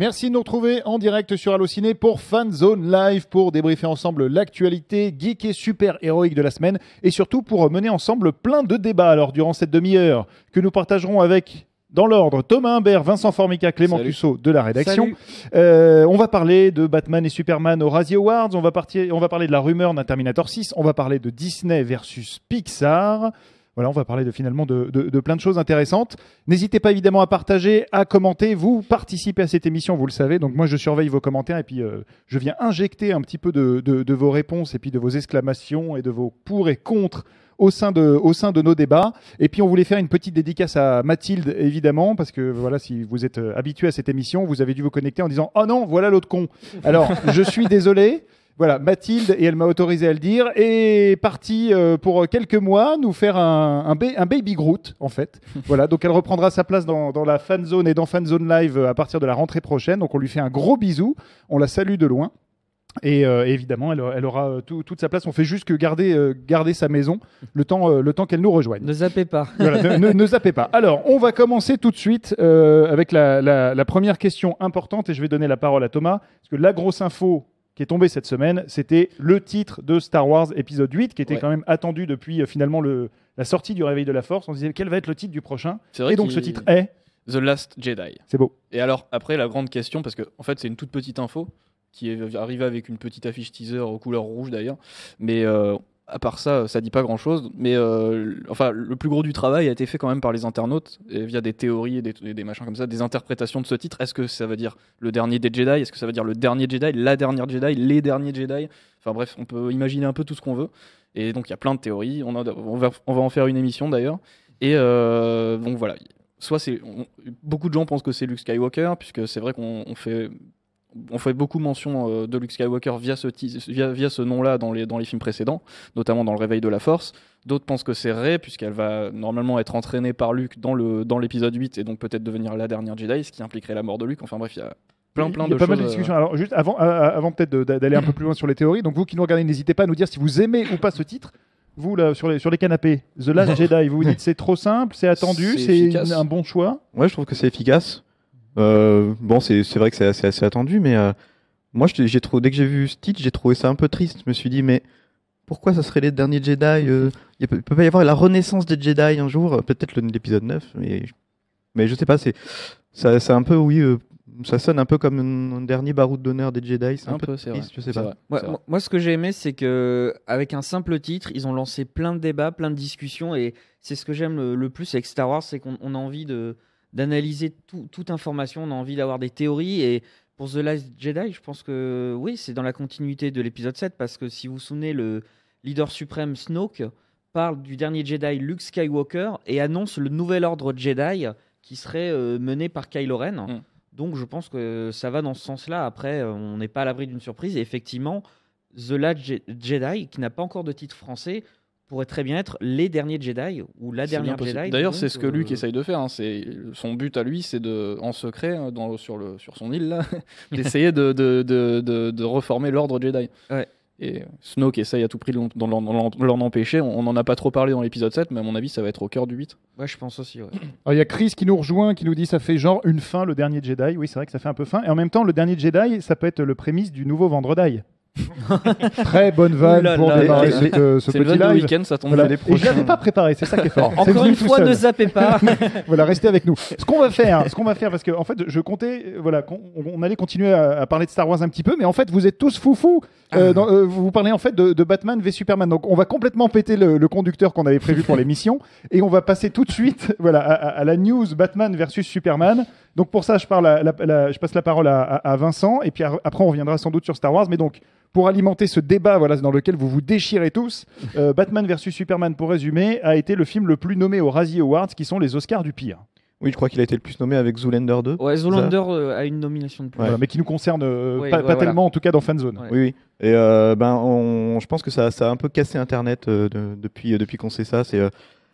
Merci de nous retrouver en direct sur Allociné pour Fanzone Live, pour débriefer ensemble l'actualité geek et super héroïque de la semaine et surtout pour mener ensemble plein de débats. Alors durant cette demi-heure que nous partagerons avec, dans l'ordre, Thomas Humbert, Vincent Formica, Clément Tussaud de la rédaction. On va parler de Batman et Superman aux Razzie Awards, on va parler de la rumeur d'un Terminator 6, on va parler de Disney versus Pixar. Voilà, on va parler finalement de plein de choses intéressantes. N'hésitez pas évidemment à partager, à commenter. Vous participez à cette émission, vous le savez. Donc moi, je surveille vos commentaires et puis je viens injecter un petit peu de vos réponses et puis de vos exclamations et de vos pour et contre au sein de nos débats. Et puis on voulait faire une petite dédicace à Mathilde, évidemment, parce que voilà, si vous êtes habitué à cette émission, vous avez dû vous connecter en disant « Oh non, voilà l'autre con !» Alors, je suis désolé. Voilà, Mathilde, et elle m'a autorisé à le dire, est partie pour quelques mois nous faire un baby Groot, en fait. Voilà, donc elle reprendra sa place dans la Fanzone et dans Fanzone Live à partir de la rentrée prochaine. Donc on lui fait un gros bisou, on la salue de loin. Et évidemment, elle aura toute sa place. On fait juste que garder sa maison le temps qu'elle nous rejoigne. Ne zappez pas. Voilà, ne zappez pas. Alors, on va commencer tout de suite avec la première question importante et je vais donner la parole à Thomas. Parce que la grosse info qui est tombée cette semaine, c'était le titre de Star Wars épisode 8 qui était quand même attendu depuis finalement la sortie du Réveil de la Force. On se disait quel va être le titre du prochain. Et donc ce titre est The Last Jedi. C'est beau. Et alors, après, la grande question, parce que en fait, c'est une toute petite info qui est arrivée avec une petite affiche teaser aux couleurs rouges d'ailleurs. Mais à part ça, ça dit pas grand-chose. Mais enfin, le plus gros du travail a été fait quand même par les internautes et via des théories et des machins comme ça, des interprétations de ce titre. Est-ce que ça veut dire le dernier des Jedi ? Est-ce que ça veut dire le dernier Jedi, la dernière Jedi, les derniers Jedi ? Enfin bref, on peut imaginer un peu tout ce qu'on veut. Et donc il y a plein de théories. On va en faire une émission d'ailleurs. Et donc voilà. Soit beaucoup de gens pensent que c'est Luke Skywalker, puisque c'est vrai qu'on fait beaucoup mention de Luke Skywalker via ce nom-là dans les films précédents, notamment dans Le Réveil de la Force. D'autres pensent que c'est Rey, puisqu'elle va normalement être entraînée par Luke dans l'épisode 8 et donc peut-être devenir la dernière Jedi, ce qui impliquerait la mort de Luke. Enfin bref, il y a plein de choses. Il y a pas mal de discussions. Alors juste avant peut-être d'aller un peu plus loin sur les théories, donc vous qui nous regardez, n'hésitez pas à nous dire si vous aimez ou pas ce titre. Vous, là, sur les canapés, The Last Jedi, vous dites c'est trop simple, c'est attendu, c'est un bon choix. Ouais, je trouve que c'est efficace. Bon, c'est vrai que c'est assez attendu, mais moi, dès que j'ai vu ce titre, j'ai trouvé ça un peu triste. Je me suis dit, mais pourquoi ça serait les derniers Jedi il peut pas y avoir la renaissance des Jedi un jour, peut-être l'épisode 9, mais je sais pas, c'est un peu, oui, ça sonne un peu comme un dernier baroud d'honneur des Jedi. C'est un peu triste, je sais pas. Moi, ce que j'ai aimé, c'est que avec un simple titre, ils ont lancé plein de débats, plein de discussions, et c'est ce que j'aime le plus avec Star Wars, c'est qu'on a envie d'analyser toute information, on a envie d'avoir des théories. Et pour The Last Jedi, je pense que oui, c'est dans la continuité de l'épisode 7, parce que si vous vous souvenez, le leader suprême Snoke parle du dernier Jedi Luke Skywalker et annonce le nouvel ordre Jedi qui serait mené par Kylo Ren. Donc je pense que ça va dans ce sens-là. Après, on n'est pas à l'abri d'une surprise. Et effectivement, The Last Jedi, qui n'a pas encore de titre français, pourrait très bien être les derniers Jedi ou la dernière Jedi. D'ailleurs, c'est ce que Luke essaye de faire. Hein. Son but à lui, c'est en secret, sur son île, là, d'essayer de reformer l'ordre Jedi. Ouais. Et Snoke essaye à tout prix de l'en empêcher. On n'en a pas trop parlé dans l'épisode 7, mais à mon avis, ça va être au cœur du 8. Ouais, je pense aussi. Ouais. Alors, il y a Chris qui nous rejoint, qui nous dit ça fait genre une fin, le dernier Jedi. Oui, c'est vrai que ça fait un peu fin. Et en même temps, le dernier Jedi, ça peut être le prémisse du nouveau Vendredi. Très bonne vanne pour démarrer ce petit live. Week-end, ça tombe voilà. les Et prochains. je l'avais pas préparé, c'est ça qui est fort. Encore une fois, ne zappez pas. Voilà, restez avec nous. Ce qu'on va faire, parce que en fait, je comptais, voilà, on allait continuer à parler de Star Wars un petit peu, mais en fait, vous êtes tous foufous. Vous parlez en fait de Batman v Superman. Donc, on va complètement péter le conducteur qu'on avait prévu pour l'émission, et on va passer tout de suite, voilà, à la news Batman versus Superman. Donc pour ça, je passe la parole à Vincent, et puis après, on reviendra sans doute sur Star Wars, mais donc. Pour alimenter ce débat dans lequel vous vous déchirez tous, Batman vs Superman, pour résumer, a été le film le plus nommé aux Razzie Awards, qui sont les Oscars du pire. Oui, je crois qu'il a été le plus nommé avec Zoolander 2. Ouais, Zoolander a une nomination de plus. Voilà, mais qui nous concerne pas tellement, en tout cas dans Fanzone. Ouais. Oui. Et je pense que ça a un peu cassé Internet depuis qu'on sait ça.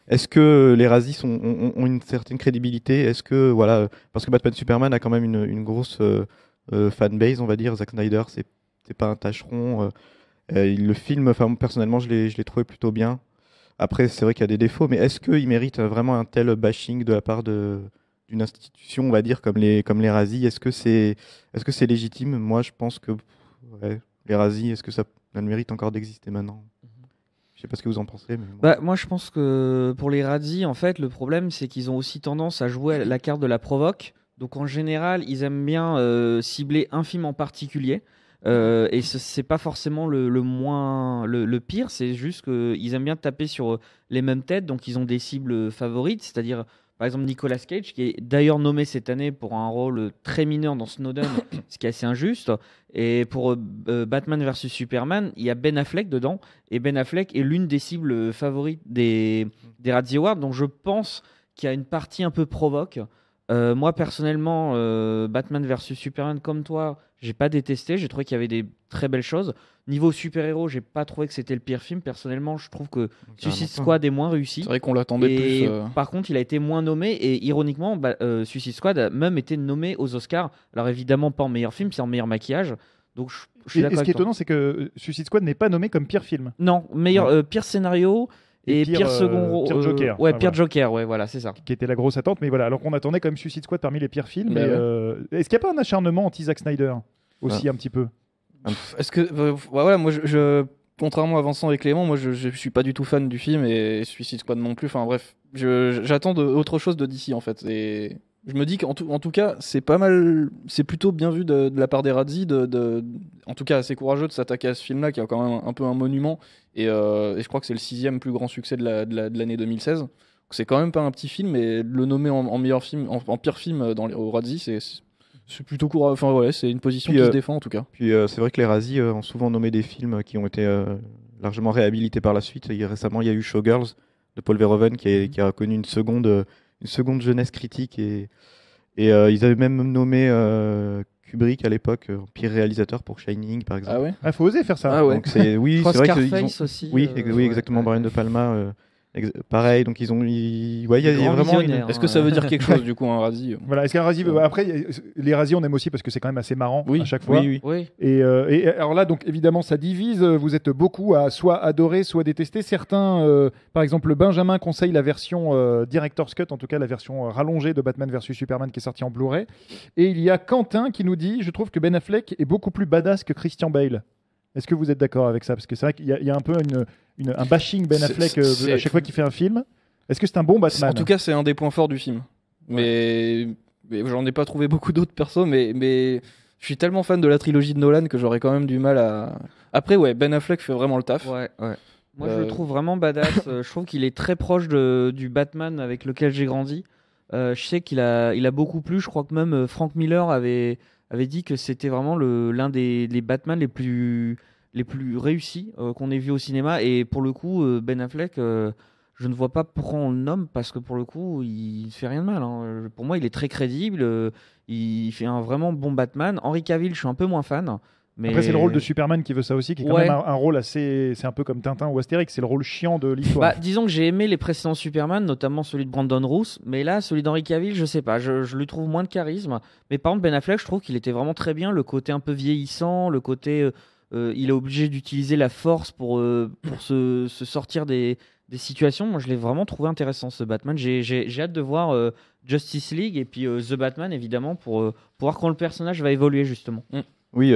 Est-ce que les Razzies ont une certaine crédibilité ? Est-ce que, voilà, parce que Batman Superman a quand même une grosse fanbase, on va dire. Zack Snyder, c'est pas un tâcheron. Le film, personnellement, je l'ai trouvé plutôt bien. Après, c'est vrai qu'il y a des défauts, mais est-ce qu'il mérite vraiment un tel bashing de la part de d'une institution, on va dire, comme les Razzies. Est-ce que c'est légitime? Moi, je pense que ouais, les Razzies, est-ce que ça a le mérite encore d'exister maintenant? Je sais pas ce que vous en pensez. Mais bon. Bah, moi, je pense que pour les Razzies, en fait, le problème, c'est qu'ils ont aussi tendance à jouer la carte de la provoque. Donc, en général, ils aiment bien cibler un film en particulier. Et c'est pas forcément le pire, c'est juste qu'ils aiment bien taper sur les mêmes têtes. Donc, ils ont des cibles favorites, c'est-à-dire, par exemple, Nicolas Cage, qui est d'ailleurs nommé cette année pour un rôle très mineur dans Snowden, ce qui est assez injuste. Et pour Batman vs Superman, il y a Ben Affleck dedans. Et Ben Affleck est l'une des cibles favorites des Razzie Awards. Donc je pense qu'il y a une partie un peu provoque. Moi, personnellement, Batman vs Superman, comme toi, j'ai pas détesté. J'ai trouvé qu'il y avait des très belles choses. Niveau super-héros, j'ai pas trouvé que c'était le pire film. Personnellement, je trouve que Suicide Squad est moins réussi. C'est vrai qu'on l'attendait Et plus. par contre, il a été moins nommé. Et ironiquement, Suicide Squad a même été nommé aux Oscars. Alors évidemment, pas en meilleur film, c'est en meilleur maquillage. Donc je suis Et d'accord ce qui est avec toi. étonnant, c'est que Suicide Squad n'est pas nommé comme pire film. Non, pire scénario et pire second rôle. pire Joker. Ouais, Enfin, pire voilà. Joker, ouais, voilà, c'est ça. Qui était la grosse attente, mais voilà. Alors qu'on attendait quand même Suicide Squad parmi les pires films. Bah mais, ouais. est-ce qu'il n'y a pas un acharnement anti-Zack Snyder aussi un petit peu? Est-ce que voilà, moi contrairement à Vincent et Clément, moi je suis pas du tout fan du film et Suicide Squad non plus. Enfin bref, j'attends autre chose de DC en fait. Et je me dis en tout cas c'est pas mal, c'est plutôt bien vu de la part des Razzies en tout cas assez courageux de s'attaquer à ce film-là qui est quand même un peu un monument et je crois que c'est le 6e plus grand succès de l'année 2016. Donc c'est quand même pas un petit film et le nommer en meilleur film, en pire film au Razzies c'est plutôt courageux. Enfin ouais, c'est une position Puis, qui se défend en tout cas. Puis c'est vrai que les Razzies ont souvent nommé des films qui ont été largement réhabilités par la suite. Récemment, il y a eu Showgirls de Paul Verhoeven qui a connu une seconde jeunesse critique et ils avaient même nommé Kubrick à l'époque pire réalisateur pour Shining par exemple. Ah ouais. Il faut oser faire ça. Ah ouais. Donc oui, Je crois c'est vrai qu'ils ont... Scarface aussi. Oui, ouais, exactement. ouais. Brian De Palma, pareil. Donc ouais, il y a Grand vraiment une... visionnaire. Est-ce que ça veut dire quelque chose du coup un Razzie Voilà, est-ce qu'un Razzie après les Razzies on aime aussi parce que c'est quand même assez marrant Oui, à chaque fois. Oui. Oui. Et alors là donc évidemment ça divise, vous êtes beaucoup à soit adorer soit détester. Certains par exemple Benjamin conseille la version Director's Cut, en tout cas la version rallongée de Batman vs Superman qui est sortie en Blu-ray. Et il y a Quentin qui nous dit je trouve que Ben Affleck est beaucoup plus badass que Christian Bale. Est-ce que vous êtes d'accord avec ça? Parce que c'est vrai qu'il y a un peu un bashing Ben Affleck à chaque fois qu'il fait un film. Est-ce que c'est un bon Batman? En tout cas, c'est un des points forts du film. Mais j'en ai pas trouvé beaucoup d'autres persos, mais je suis tellement fan de la trilogie de Nolan que j'aurais quand même du mal à. Après, ouais, Ben Affleck fait vraiment le taf. Ouais. Moi, je le trouve vraiment badass. Je trouve qu'il est très proche du Batman avec lequel j'ai grandi. Je sais qu'il a beaucoup plu. Je crois que même Frank Miller avait dit que c'était vraiment l'un des Batman les plus réussis qu'on ait vu au cinéma. Et pour le coup, Ben Affleck, je ne vois pas pourquoi on le nomme parce que pour le coup, il fait rien de mal. Hein. Pour moi, il est très crédible. Il fait un vraiment bon Batman. Henry Cavill, je suis un peu moins fan. Mais... Après, c'est le rôle de Superman qui veut ça aussi, qui est quand même un rôle assez. C'est un peu comme Tintin ou Astérix, c'est le rôle chiant de l'histoire. Bah, disons que j'ai aimé les précédents Superman, notamment celui de Brandon Routh, mais là, celui d'Henry Cavill, je sais pas, je lui trouve moins de charisme. Mais par contre, Ben Affleck, je trouve qu'il était vraiment très bien. Le côté un peu vieillissant, le côté. Il est obligé d'utiliser la force pour se sortir des situations. Moi, je l'ai vraiment trouvé intéressant, ce Batman. J'ai hâte de voir Justice League et puis The Batman, évidemment, pour voir quand le personnage va évoluer, justement. Oui,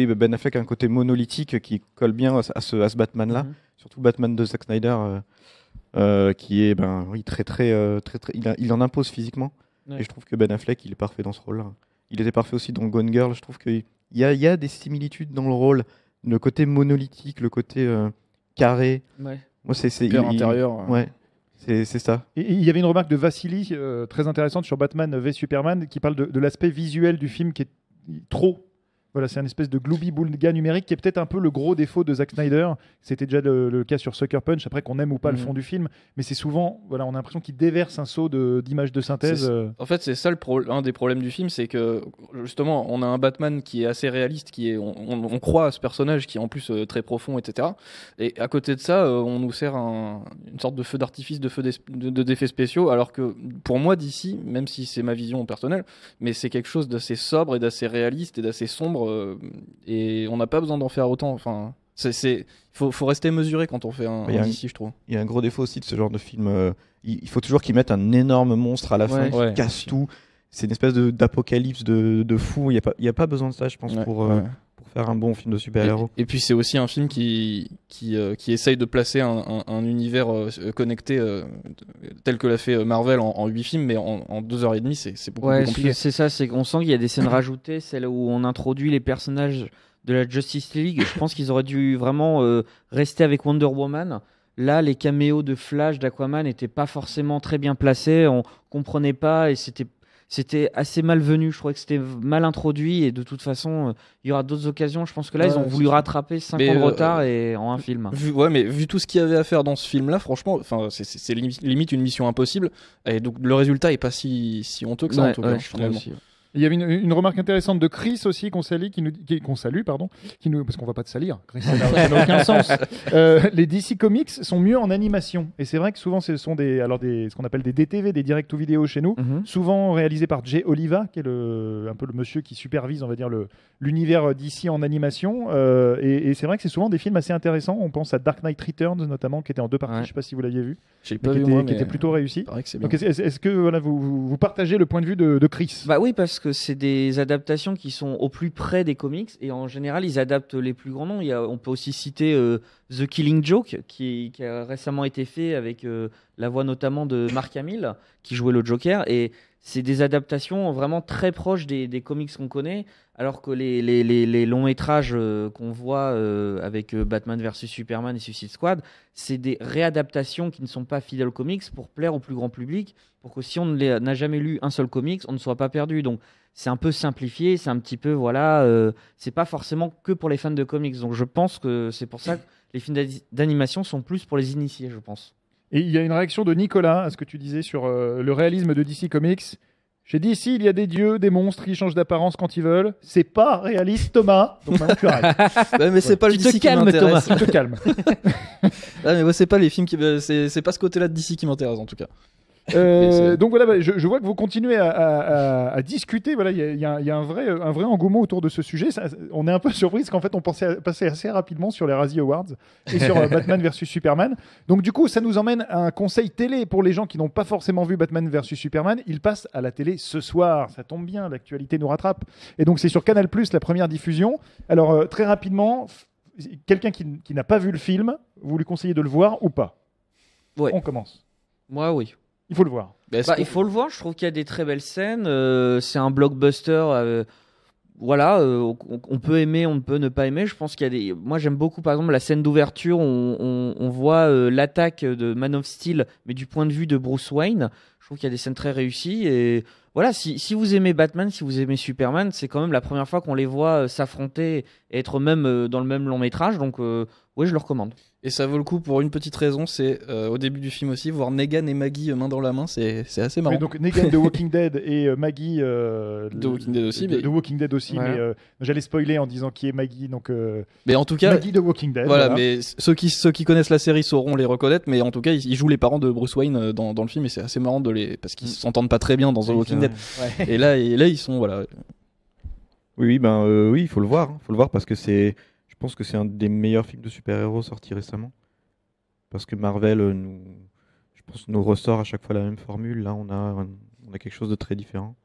Ben Affleck a un côté monolithique qui colle bien à ce Batman-là, surtout Batman de Zack Snyder, qui est très, il en impose physiquement. Ouais. Et je trouve que Ben Affleck, il est parfait dans ce rôle-là. Il était parfait aussi dans Gone Girl. Je trouve qu'il y a des similitudes dans le rôle, le côté monolithique, le côté carré. Ouais. Moi, c'est intérieur. Ouais. C'est ça. Et il y avait une remarque de Vassili très intéressante sur Batman v Superman qui parle de l'aspect visuel du film qui est trop. Voilà, c'est un espèce de gloobie-boulga numérique qui est peut-être un peu le gros défaut de Zack Snyder. C'était déjà le cas sur Sucker Punch, après qu'on aime ou pas le fond du film. Mais c'est souvent, voilà, on a l'impression qu'il déverse un seau d'images de synthèse. En fait, c'est ça un des problèmes du film, c'est que justement, on a un Batman qui est assez réaliste, on croit à ce personnage qui est en plus très profond, etc. Et à côté de ça, on nous sert une sorte de feu d'artifice, d'effets spéciaux, alors que pour moi, d'ici, même si c'est ma vision personnelle, mais c'est quelque chose d'assez sobre et d'assez réaliste et d'assez sombre. Et on n'a pas besoin d'en faire autant. Enfin, Faut rester mesuré quand on fait un Il y a DC, je trouve. Il y a un gros défaut aussi de ce genre de film. Il faut toujours qu'ils mettent un énorme monstre à la fin qui Ouais. casse tout. C'est une espèce d'apocalypse de fou. Il y a pas besoin de ça, je pense, Ouais, pour ouais. faire un bon film de super-héros. Et puis c'est aussi un film qui essaye de placer un univers connecté tel que l'a fait Marvel en 8 films, mais en 2h30, c'est beaucoup plus compliqué. c'est ça, c'est qu'on sent qu'il y a des scènes rajoutées, celles où on introduit les personnages de la Justice League. Je pense qu'ils auraient dû vraiment rester avec Wonder Woman. Là, les caméos de Flash, d'Aquaman n'étaient pas forcément très bien placés, on comprenait pas et c'était assez malvenu. Je crois que c'était mal introduit et de toute façon, il y aura d'autres occasions. Je pense que là, ils ont voulu rattraper 5 ans de retard et en un film. Mais vu tout ce qu'il y avait à faire dans ce film-là, franchement, enfin, c'est limite une mission impossible. Et donc le résultat est pas si honteux que ça en tout cas. Je trouve Finalement. aussi. Il y avait une remarque intéressante de Chris aussi qu'on salue, qu'on salue, pardon, parce qu'on va pas te salir. Chris, ça n'a aucun sens. Les DC Comics sont mieux en animation, et c'est vrai que souvent ce sont ce qu'on appelle des DTV, des direct to vidéo chez nous, souvent réalisés par Jay Oliva, qui est un peu le monsieur qui supervise, on va dire, l'univers DC en animation. Et c'est vrai que c'est souvent des films assez intéressants. On pense à Dark Knight Returns notamment, qui était en 2 parties. Ouais. Je sais pas si vous l'aviez vu, J'ai mais pas vu moi, qui était plutôt réussi. il paraît que c'est bien. Donc, est-ce que voilà, vous partagez le point de vue de Chris? Bah oui, parce que c'est des adaptations qui sont au plus près des comics et en général ils adaptent les plus grands noms. On peut aussi citer The Killing Joke qui a récemment été fait avec la voix notamment de Mark Hamill qui jouait le Joker, et c'est des adaptations vraiment très proches des comics qu'on connaît, alors que les longs métrages qu'on voit avec Batman vs Superman et Suicide Squad, c'est des réadaptations qui ne sont pas fidèles aux comics pour plaire au plus grand public, pour que si on n'a jamais lu un seul comics, on ne soit pas perdu. Donc c'est un peu simplifié, c'est un petit peu, voilà, c'est pas forcément que pour les fans de comics. Donc je pense que c'est pour ça que les films d'animation sont plus pour les initiés, je pense. Et il y a une réaction de Nicolas à ce que tu disais sur le réalisme de DC Comics. Chez DC, il y a des dieux, des monstres qui changent d'apparence quand ils veulent. C'est pas réaliste, Thomas. Donc maintenant, tu arrêtes. Ouais, mais c'est pas le Tu te DC qui calmes, m'intéresse. Tu te calmes. Ah, mais moi, c'est pas les films c'est pas ce côté-là de DC qui m'intéresse en tout cas. Donc voilà, je vois que vous continuez à discuter. Voilà, il y a un vrai engouement autour de ce sujet. On est un peu surpris parce qu'en fait, on pensait passer assez rapidement sur les Razzie Awards et sur Batman versus Superman. Donc du coup, ça nous emmène à un conseil télé pour les gens qui n'ont pas forcément vu Batman versus Superman. Il passe à la télé ce soir. Ça tombe bien, l'actualité nous rattrape. Et donc c'est sur Canal+, la première diffusion. Alors très rapidement, quelqu'un qui n'a pas vu le film, vous lui conseillez de le voir ou pas? Ouais. On commence. Moi, oui. Il faut le voir. Il faut le voir, je trouve qu'il y a des très belles scènes, c'est un blockbuster, voilà, on peut aimer, on peut ne pas aimer. Je pense qu'il y a des... Moi j'aime beaucoup par exemple la scène d'ouverture, on voit l'attaque de Man of Steel, mais du point de vue de Bruce Wayne. Je trouve qu'il y a des scènes très réussies, et voilà, si vous aimez Batman, si vous aimez Superman, c'est quand même la première fois qu'on les voit s'affronter et être même dans le même long métrage, donc oui, je le recommande. Et ça vaut le coup pour une petite raison, c'est au début du film aussi, voir Negan et Maggie main dans la main, c'est assez marrant. Oui, donc Negan de Walking Dead et Maggie de Walking Dead aussi, de Walking Dead aussi, Voilà. mais j'allais spoiler en disant qui est Maggie, donc mais en tout cas, Maggie de Walking Dead. voilà, mais ceux qui connaissent la série sauront les reconnaître, mais en tout cas, ils jouent les parents de Bruce Wayne dans le film, et c'est assez marrant parce qu'ils s'entendent pas très bien dans The Walking Dead. Ouais. Et là, ils sont voilà. Oui, oui, il faut le voir. Il faut le voir parce que je pense que c'est un des meilleurs films de super-héros sortis récemment. Parce que Marvel je pense, nous ressort à chaque fois la même formule. Là, on a quelque chose de très différent.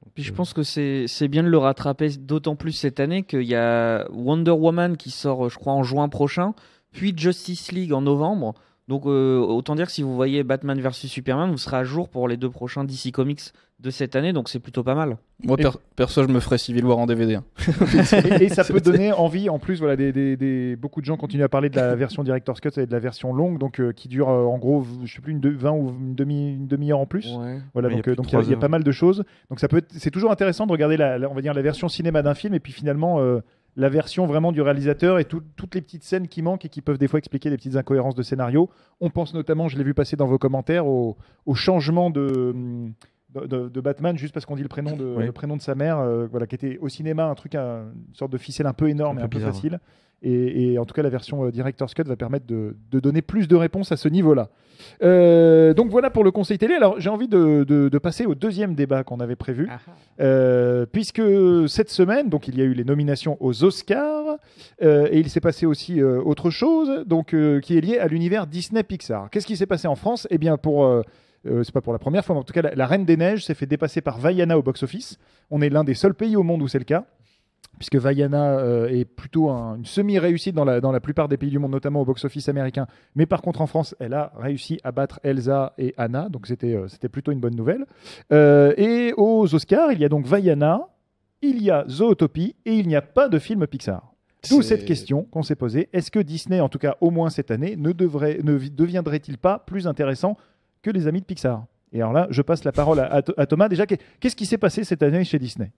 Donc, Puis je pense que c'est bien de le rattraper, d'autant plus cette année qu'il y a Wonder Woman qui sort, je crois, en juin prochain, puis Justice League en novembre. Donc autant dire que si vous voyez Batman vs Superman, vous serez à jour pour les 2 prochains DC Comics de cette année, donc c'est plutôt pas mal. Moi, perso, je me ferais Civil War en DVD. Hein. et ça peut donner envie, en plus, voilà, beaucoup de gens continuent à parler de la version Director's Cut et de la version longue, donc qui dure en gros, je sais plus, 20 ou une demi-heure en plus. Ouais. Voilà, Ouais, donc il y a plus de il y a 3 pas mal de choses. Donc c'est toujours intéressant de regarder on va dire la version cinéma d'un film et puis finalement la version vraiment du réalisateur et toutes les petites scènes qui manquent et qui peuvent des fois expliquer des petites incohérences de scénario. On pense notamment, je l'ai vu passer dans vos commentaires, au changement de Batman juste parce qu'on dit le prénom de sa mère, voilà, qui était au cinéma une sorte de ficelle un peu énorme et un peu bizarre, facile. Et en tout cas, la version Director's Cut va permettre de donner plus de réponses à ce niveau-là. Donc voilà pour le conseil télé. Alors j'ai envie de passer au deuxième débat qu'on avait prévu, puisque cette semaine, donc il y a eu les nominations aux Oscars, et il s'est passé aussi autre chose, donc qui est lié à l'univers Disney-Pixar. Qu'est-ce qui s'est passé en France ? Eh bien c'est pas pour la première fois, mais en tout cas la Reine des Neiges s'est fait dépasser par Vaiana au box-office. On est l'un des seuls pays au monde où c'est le cas, puisque Vaiana est plutôt une semi-réussite dans la plupart des pays du monde, notamment au box-office américain. Mais par contre, en France, elle a réussi à battre Elsa et Anna, donc c'était plutôt une bonne nouvelle. Et aux Oscars, il y a donc Vaiana, il y a Zootopie, et il n'y a pas de film Pixar. D'où cette question qu'on s'est posée. Est-ce que Disney, en tout cas au moins cette année, ne deviendrait-il pas plus intéressant que les amis de Pixar ? Et alors là, je passe la parole à Thomas. Déjà, qu'est-ce qui s'est passé cette année chez Disney ?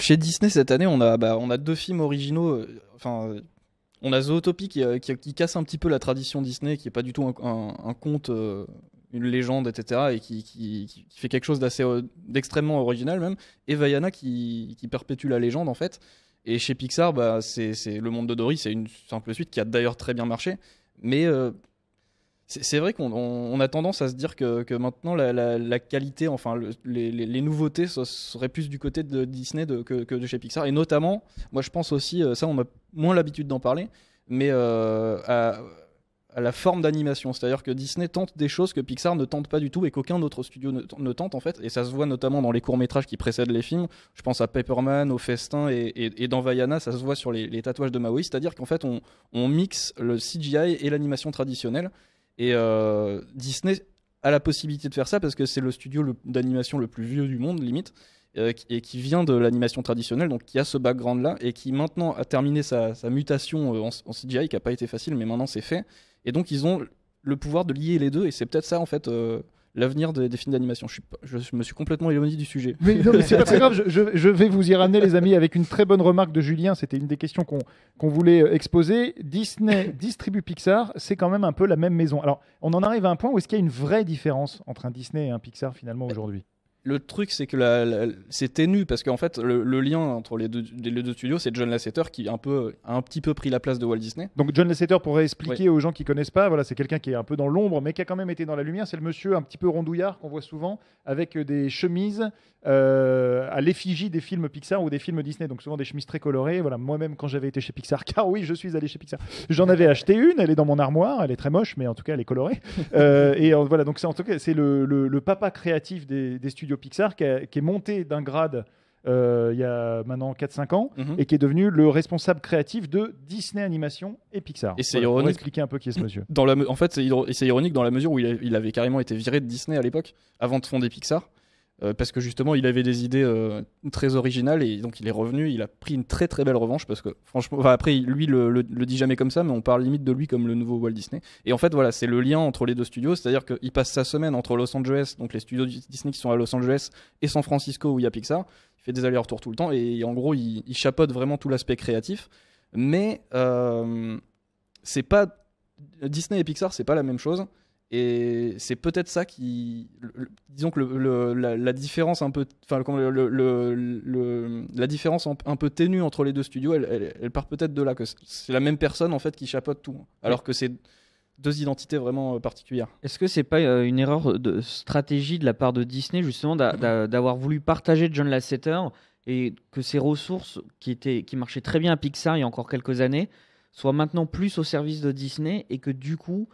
Chez Disney cette année, on a 2 films originaux. On a Zootopie qui casse un petit peu la tradition Disney, qui est pas du tout un conte, une légende, etc., et qui fait quelque chose d'extrêmement original même. Et Vaiana qui perpétue la légende en fait. Et chez Pixar, c'est Le Monde de Dory, c'est une simple suite qui a d'ailleurs très bien marché, mais c'est vrai qu'on a tendance à se dire que maintenant la qualité, enfin les nouveautés seraient plus du côté de Disney que de chez Pixar. Et notamment, moi je pense aussi, ça on a moins l'habitude d'en parler, mais à la forme d'animation. C'est-à-dire que Disney tente des choses que Pixar ne tente pas du tout et qu'aucun autre studio ne tente en fait. Et ça se voit notamment dans les courts-métrages qui précèdent les films. Je pense à Paperman, au Festin et dans Vaiana, ça se voit sur les tatouages de Maui. C'est-à-dire qu'en fait on mixe le CGI et l'animation traditionnelle. Et Disney a la possibilité de faire ça parce que c'est le studio d'animation le plus vieux du monde, limite, et qui vient de l'animation traditionnelle, donc qui a ce background-là, et qui maintenant a terminé sa mutation en CGI, qui n'a pas été facile, mais maintenant c'est fait. Et donc ils ont le pouvoir de lier les deux, et c'est peut-être ça, en fait, l'avenir des films d'animation. Je me suis complètement éloigné du sujet. Mais non, mais c'est pas très grave, je vais vous y ramener les amis avec une très bonne remarque de Julien, c'était une des questions qu'on voulait exposer. Disney distribue Pixar, c'est quand même un peu la même maison. Alors on en arrive à un point où est-ce qu'il y a une vraie différence entre un Disney et un Pixar finalement aujourd'hui ? Le truc, c'est que c'est ténu parce qu'en fait, le lien entre les deux studios, c'est John Lasseter qui a un petit peu pris la place de Walt Disney. Donc John Lasseter, pour expliquer aux gens qui connaissent pas, voilà, c'est quelqu'un qui est un peu dans l'ombre, mais qui a quand même été dans la lumière. C'est le monsieur un petit peu rondouillard qu'on voit souvent avec des chemises à l'effigie des films Pixar ou des films Disney. Donc souvent des chemises très colorées. Voilà, moi-même quand j'avais été chez Pixar, car oui, je suis allé chez Pixar. J'en avais acheté une. Elle est dans mon armoire. Elle est très moche, mais en tout cas, elle est colorée. Voilà, donc c'est le papa créatif des studios Pixar qui est monté d'un grade il y a maintenant 4-5 ans et qui est devenu le responsable créatif de Disney Animation et Pixar. Et c'est ironique. On va expliquer un peu qui est ce monsieur. En fait, c'est ironique dans la mesure où il avait carrément été viré de Disney à l'époque, avant de fonder Pixar. Parce que justement il avait des idées très originales et donc il est revenu, il a pris une très très belle revanche parce que franchement, après lui le dit jamais comme ça, mais on parle limite de lui comme le nouveau Walt Disney. Et en fait voilà, c'est le lien entre les deux studios, c'est-à-dire qu'il passe sa semaine entre Los Angeles, donc les studios Disney qui sont à Los Angeles, et San Francisco où il y a Pixar. Il fait des allers-retours tout le temps et en gros il chapeaute vraiment tout l'aspect créatif, mais c'est pas Disney et Pixar, c'est pas la même chose. Et c'est peut-être ça qui, disons que la différence un peu, enfin la différence un peu ténue entre les deux studios, elle part peut-être de là, que c'est la même personne en fait qui chapeaute tout, alors que c'est deux identités vraiment particulières. Est-ce que c'est pas une erreur de stratégie de la part de Disney justement d'avoir voulu partager John Lasseter et que ses ressources qui marchaient très bien à Pixar il y a encore quelques années soient maintenant plus au service de Disney et que du coup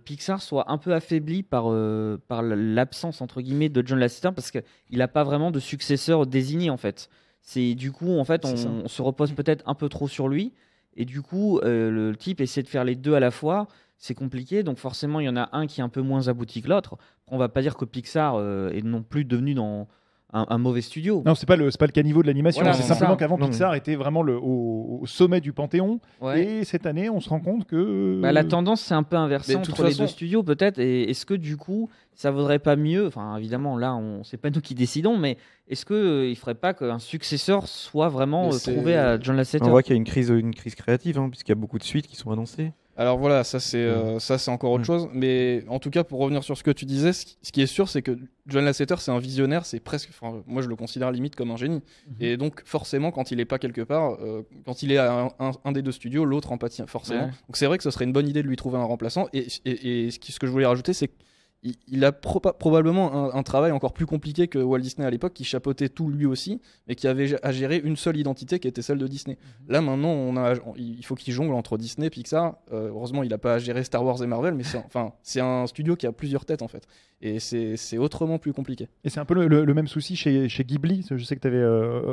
Pixar soit un peu affaibli par l'absence entre guillemets de John Lasseter parce qu'il n'a pas vraiment de successeur désigné en fait. C'est du coup en fait on se repose peut-être un peu trop sur lui et du coup le type essaie de faire les deux à la fois, c'est compliqué donc forcément il y en a un qui est un peu moins abouti que l'autre. On va pas dire que Pixar est non plus devenu dans un mauvais studio. Non, c'est pas le caniveau de l'animation. Voilà, c'est simplement qu'avant Pixar était vraiment au sommet du panthéon. Ouais. Et cette année, on se rend compte que la tendance c'est un peu inversée entre les deux studios peut-être. Et est-ce que du coup, ça vaudrait pas mieux, enfin évidemment là, c'est pas nous qui décidons, mais est-ce que il ferait pas qu'un successeur soit vraiment trouvé à John Lasseter ? On voit qu'il y a une crise créative, puisqu'il y a beaucoup de suites qui sont annoncées. Alors voilà, ça c'est encore autre chose. Mais en tout cas, pour revenir sur ce que tu disais, ce qui est sûr, c'est que John Lasseter, c'est un visionnaire, c'est presque, enfin, moi je le considère limite comme un génie. Et donc forcément, quand il est pas quelque part, quand il est à un des deux studios, l'autre en pâtit forcément. Ouais. Donc c'est vrai que ce serait une bonne idée de lui trouver un remplaçant. Et ce que je voulais rajouter, c'est il a probablement un travail encore plus compliqué que Walt Disney à l'époque, qui chapeautait tout lui aussi, mais qui avait à gérer une seule identité qui était celle de Disney. Là maintenant, il faut qu'il jongle entre Disney, Pixar. Heureusement, il n'a pas à gérer Star Wars et Marvel, mais c'est un studio qui a plusieurs têtes en fait. Et c'est autrement plus compliqué. Et c'est un peu le même souci chez Ghibli. Je sais que tu avais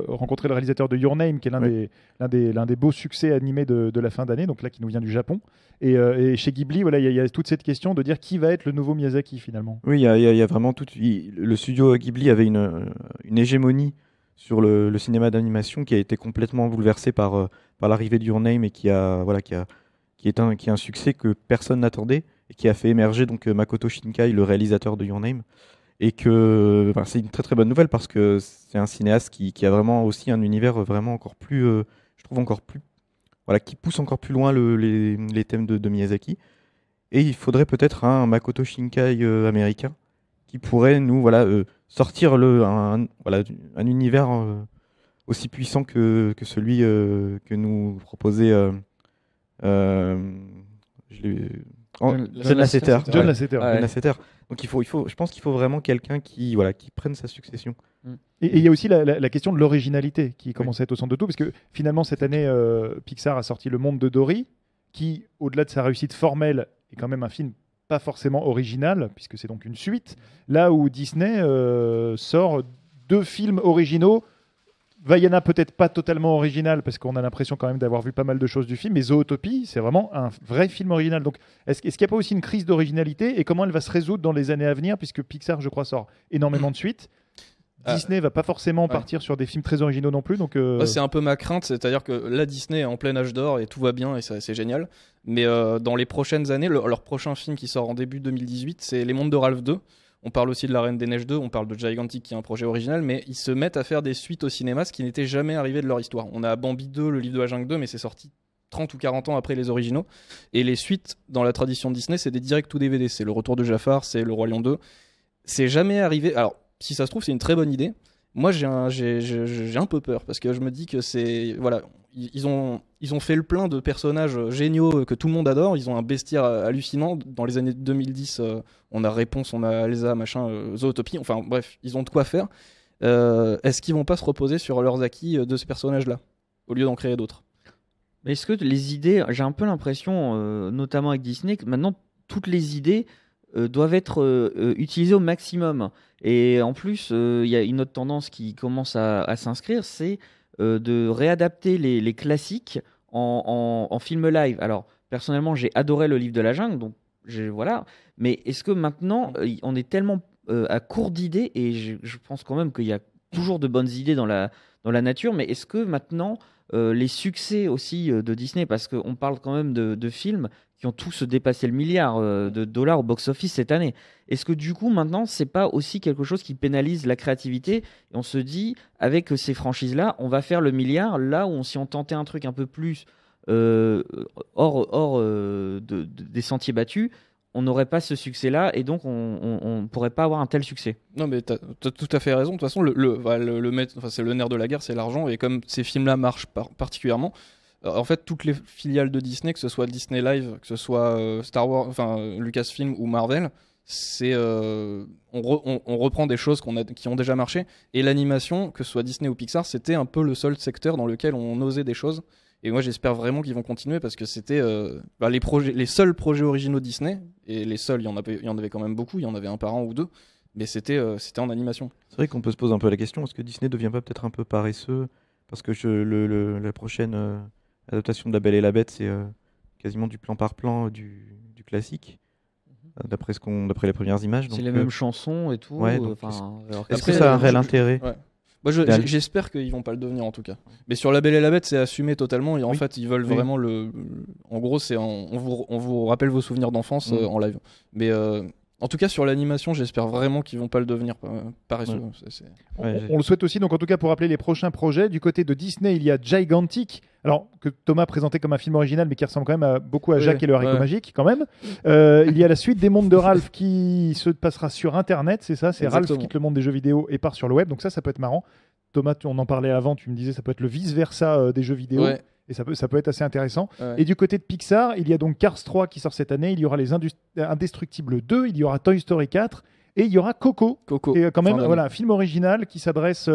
rencontré le réalisateur de Your Name, qui est l'un des beaux succès animés de la fin d'année, donc là qui nous vient du Japon. Et chez Ghibli, voilà, il y a toute cette question de dire qui va être le nouveau Miyazaki finalement. Oui, il y a vraiment tout. Le studio Ghibli avait une hégémonie sur le cinéma d'animation qui a été complètement bouleversée par l'arrivée de Your Name et qui est un succès que personne n'attendait et qui a fait émerger donc Makoto Shinkai, le réalisateur de Your Name. Et que c'est une très très bonne nouvelle parce que c'est un cinéaste qui a vraiment aussi un univers vraiment encore plus, je trouve encore plus, voilà, qui pousse encore plus loin les thèmes de Miyazaki. Et il faudrait peut-être un Makoto Shinkai américain qui pourrait nous sortir un univers aussi puissant que celui que nous proposait John Lasseter. John Lasseter. Ouais. John Lasseter. Donc je pense qu'il faut vraiment quelqu'un qui prenne sa succession. Et il y a aussi la question de l'originalité qui commence à être au centre de tout, parce que finalement cette année, Pixar a sorti Le Monde de Dory, qui, au-delà de sa réussite formelle, est quand même un film pas forcément original, puisque c'est donc une suite, là où Disney sort 2 films originaux. Vaiana peut-être pas totalement original, parce qu'on a l'impression quand même d'avoir vu pas mal de choses du film, mais Zootopie, c'est vraiment un vrai film original. Donc est-ce qu'il n'y a pas aussi une crise d'originalité, et comment elle va se résoudre dans les années à venir, puisque Pixar, je crois, sort énormément de suites. Disney va pas forcément partir sur des films très originaux non plus. Donc c'est un peu ma crainte, c'est-à-dire que là Disney est en plein âge d'or et tout va bien et c'est génial. Mais dans les prochaines années, leur prochain film qui sort en début 2018, c'est Les Mondes de Ralph 2. On parle aussi de La Reine des Neiges 2, on parle de Gigantic qui est un projet original, mais ils se mettent à faire des suites au cinéma, ce qui n'était jamais arrivé de leur histoire. On a Bambi 2, le livre de la jungle 2, mais c'est sorti 30 ou 40 ans après les originaux. Et les suites, dans la tradition de Disney, c'est des direct to DVD. C'est Le Retour de Jafar, c'est Le Roi Lion 2. C'est jamais arrivé. Alors, si ça se trouve, c'est une très bonne idée. Moi, j'ai un peu peur parce que je me dis que ils ont fait le plein de personnages géniaux que tout le monde adore. Ils ont un bestiaire hallucinant. Dans les années 2010, on a Réponse, on a Elsa, Zootopie. Enfin bref, ils ont de quoi faire. Est-ce qu'ils vont pas se reposer sur leurs acquis de ces personnages-là au lieu d'en créer d'autres? Mais est-ce que les idées, j'ai un peu l'impression, notamment avec Disney, que maintenant toutes les idées doivent être utilisées au maximum. Et en plus, il y a une autre tendance qui commence à s'inscrire, c'est de réadapter les classiques en film live. Alors, personnellement, j'ai adoré Le Livre de la Jungle, donc voilà. Mais est-ce que maintenant, on est tellement à court d'idées, et je pense quand même qu'il y a toujours de bonnes idées dans la nature, mais est-ce que maintenant, les succès aussi de Disney, parce qu'on parle quand même de films qui ont tous dépassé le milliard de dollars au box-office cette année. Est-ce que du coup, maintenant, c'est pas aussi quelque chose qui pénalise la créativité? Et on se dit, avec ces franchises-là, on va faire le milliard, là où si on tentait un truc un peu plus hors des sentiers battus, on n'aurait pas ce succès-là, et donc on pourrait pas avoir un tel succès. Non, mais t'as tout à fait raison. De toute façon, c'est le nerf de la guerre, c'est l'argent, et comme ces films-là marchent particulièrement, en fait, toutes les filiales de Disney, que ce soit Disney Live, que ce soit Star Wars, Lucasfilm ou Marvel, on reprend des choses qui ont déjà marché. Et l'animation, que ce soit Disney ou Pixar, c'était un peu le seul secteur dans lequel on osait des choses. Et moi, j'espère vraiment qu'ils vont continuer parce que c'était les seuls projets originaux Disney. Et les seuls, il y en avait quand même beaucoup. Il y en avait un par an ou deux. Mais c'était en animation. C'est vrai qu'on peut se poser un peu la question, est-ce que Disney ne devient pas peut-être un peu paresseux? Parce que la prochaine adaptation de La Belle et la Bête, c'est quasiment du plan par plan du classique, d'après les premières images. C'est les mêmes chansons et tout. Ouais, donc alors est-ce que ça a un réel intérêt? Ouais. Moi, j'espère qu'ils vont pas le devenir en tout cas. Mais sur La Belle et la Bête, c'est assumé totalement. Et en fait, ils veulent vraiment En gros, on vous rappelle vos souvenirs d'enfance en live. Mais En tout cas, sur l'animation, j'espère vraiment qu'ils vont pas le devenir paresseux. Ouais. Ouais, On le souhaite aussi. Donc, en tout cas, pour rappeler les prochains projets, du côté de Disney, il y a Gigantic. Alors, que Thomas présentait comme un film original, mais qui ressemble quand même beaucoup à Oui, Jacques et le haricot ouais. magique, quand même. Il y a la suite des mondes de Ralph qui se passera sur Internet, c'est ça. C'est Ralph Exactement. quitte le monde des jeux vidéo et part sur le web. Donc, ça peut être marrant. Thomas, on en parlait avant, tu me disais, ça peut être le vice-versa des jeux vidéo. Ouais. Et ça peut être assez intéressant. Ouais. Et du côté de Pixar, il y a donc Cars 3 qui sort cette année, il y aura les Indestructibles 2, il y aura Toy Story 4 et il y aura Coco, Coco. qui est quand même Fin d'année. un film original qui s'adresse,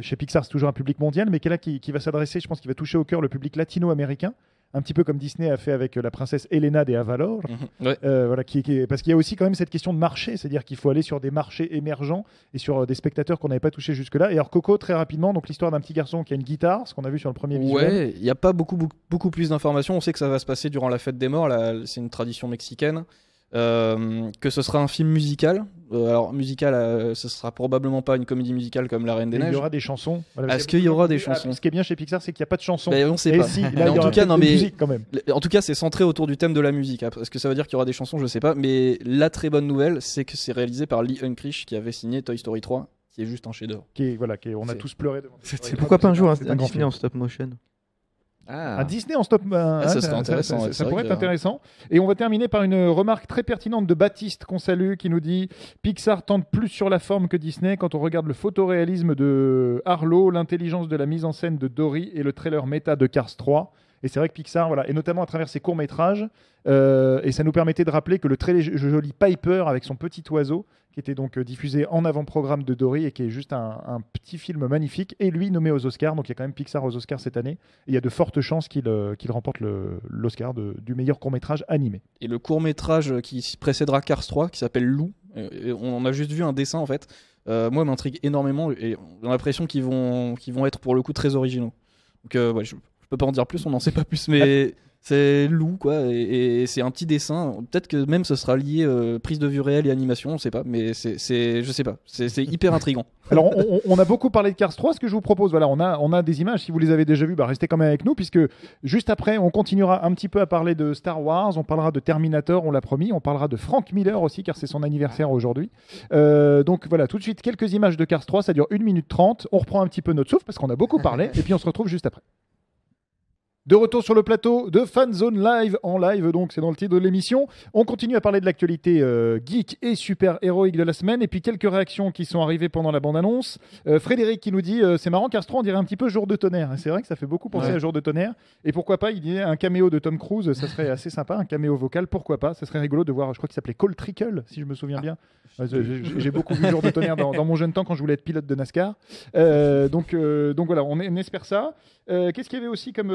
chez Pixar c'est toujours un public mondial, mais qui va s'adresser, je pense qu'il va toucher au cœur le public latino-américain, un petit peu comme Disney a fait avec la princesse Elena des Avalor. Mhm. Ouais. Parce qu'il y a aussi quand même cette question de marché, c'est-à-dire qu'il faut aller sur des marchés émergents et sur des spectateurs qu'on n'avait pas touchés jusque-là. Et alors Coco, très rapidement, donc l'histoire d'un petit garçon qui a une guitare, ce qu'on a vu sur le premier visuel. Ouais, il n'y a pas beaucoup plus d'informations. On sait que ça va se passer durant la fête des morts. C'est une tradition mexicaine. Que ce sera un film musical. Alors, musical, ce sera probablement pas une comédie musicale comme La Reine des Et il Neiges. y aura des chansons. Voilà, Est-ce qu'il y aura des chansons? Ce qui est bien chez Pixar, c'est qu'il n'y a pas de chansons. Ben, on sait Et pas. si, là, Mais il y en aura tout cas, peut-être non, des mais musiques quand même. en tout cas, c'est centré autour du thème de la musique. Est-ce que ça veut dire qu'il y aura des chansons? Je sais pas. Mais la très bonne nouvelle, c'est que c'est réalisé par Lee Unkrich qui avait signé Toy Story 3, qui est juste un chef-d'œuvre. On a C'est- tous pleuré devant. C'était- Et pourquoi pas un jour C'est un grand Disney film. en stop motion? Un Disney en stop. ça serait intéressant, ouais, Ça c'est vrai pourrait que- être intéressant. Et on va terminer par une remarque très pertinente de Baptiste qu'on salue, qui nous dit Pixar tente plus sur la forme que Disney quand on regarde le photoréalisme de Arlo, l'intelligence de la mise en scène de Dory et le trailer méta de Cars 3. Et c'est vrai que Pixar, voilà, et notamment à travers ses courts-métrages, et ça nous permettait de rappeler que le très joli Piper avec son petit oiseau, qui était donc diffusé en avant-programme de Dory et qui est juste un petit film magnifique, et lui nommé aux Oscars. Donc il y a quand même Pixar aux Oscars cette année. Et il y a de fortes chances qu'il remporte l'Oscar du meilleur court-métrage animé. Et le court-métrage qui précédera Cars 3, qui s'appelle Lou, et on a juste vu un dessin en fait, moi m'intrigue énormément et on a l'impression qu'ils vont être pour le coup très originaux. Donc ouais, je peux pas en dire plus, on n'en sait pas plus, mais c'est Lou quoi, et c'est un petit dessin. Peut-être que même ce sera lié prise de vue réelle et animation, on sait pas, mais je sais pas, c'est hyper intriguant. Alors, on a beaucoup parlé de Cars 3. Ce que je vous propose, voilà, on a des images. Si vous les avez déjà vues, restez quand même avec nous, puisque juste après, on continuera un petit peu à parler de Star Wars. On parlera de Terminator, on l'a promis. On parlera de Frank Miller aussi, car c'est son anniversaire aujourd'hui. Donc voilà, tout de suite, quelques images de Cars 3. Ça dure 1 minute 30. On reprend un petit peu notre souffle, parce qu'on a beaucoup parlé. Et puis, on se retrouve juste après. De retour sur le plateau de Fanzone Live, en live, donc c'est dans le titre de l'émission. On continue à parler de l'actualité geek et super héroïque de la semaine, et puis quelques réactions qui sont arrivées pendant la bande-annonce. Frédéric qui nous dit c'est marrant, Cars 3 on dirait un petit peu Jour de tonnerre. Et c'est vrai que ça fait beaucoup penser à Jour de tonnerre. Et pourquoi pas, il dit un caméo de Tom Cruise, ça serait assez sympa, un caméo vocal, pourquoi pas. Ça serait rigolo de voir, je crois qu'il s'appelait Cole Trickle, si je me souviens bien. J'ai beaucoup vu Jour de tonnerre dans mon jeune temps quand je voulais être pilote de NASCAR. Donc voilà, on espère ça. Qu'est-ce qu'il y avait aussi comme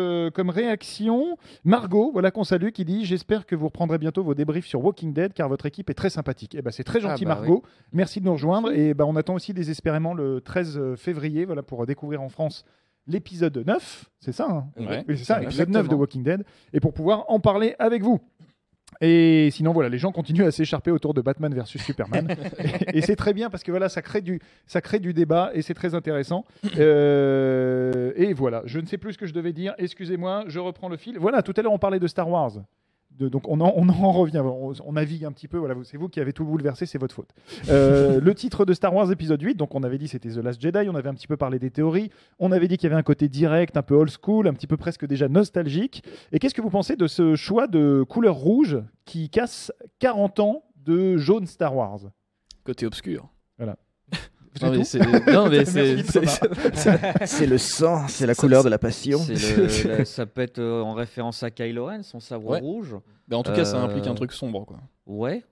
réaction? Margot, voilà qu'on salue, qui dit j'espère que vous reprendrez bientôt vos débriefs sur Walking Dead car votre équipe est très sympathique. Et c'est très gentil Margot. Merci de nous rejoindre et on attend aussi désespérément le 13 février voilà pour découvrir en France l'épisode 9, c'est ça hein Ouais, oui, c'est ça, l'épisode 9 de exactement. Walking Dead et pour pouvoir en parler avec vous. Et sinon, voilà, les gens continuent à s'écharper autour de Batman versus Superman. et c'est très bien parce que voilà, ça crée du débat et c'est très intéressant. Et voilà, je ne sais plus ce que je devais dire. Excusez-moi, je reprends le fil. Voilà, tout à l'heure, on parlait de Star Wars. Donc on en revient, on navigue un petit peu, voilà, c'est vous qui avez tout bouleversé, c'est votre faute. Le titre de Star Wars épisode 8, donc on avait dit c'était The Last Jedi, on avait un petit peu parlé des théories, on avait dit qu'il y avait un côté direct, un peu old school, un petit peu presque déjà nostalgique. Et qu'est-ce que vous pensez de ce choix de couleur rouge qui casse 40 ans de jaune Star Wars? Côté obscur. Voilà. Non, mais C'est c'est non, mais Merci, Thomas. C'est le sang, c'est la couleur de la passion. Ça peut être en référence à Kylo Ren, son sabre Ouais. rouge. Ben, en tout cas, ça Euh, implique un truc sombre quoi. Ouais.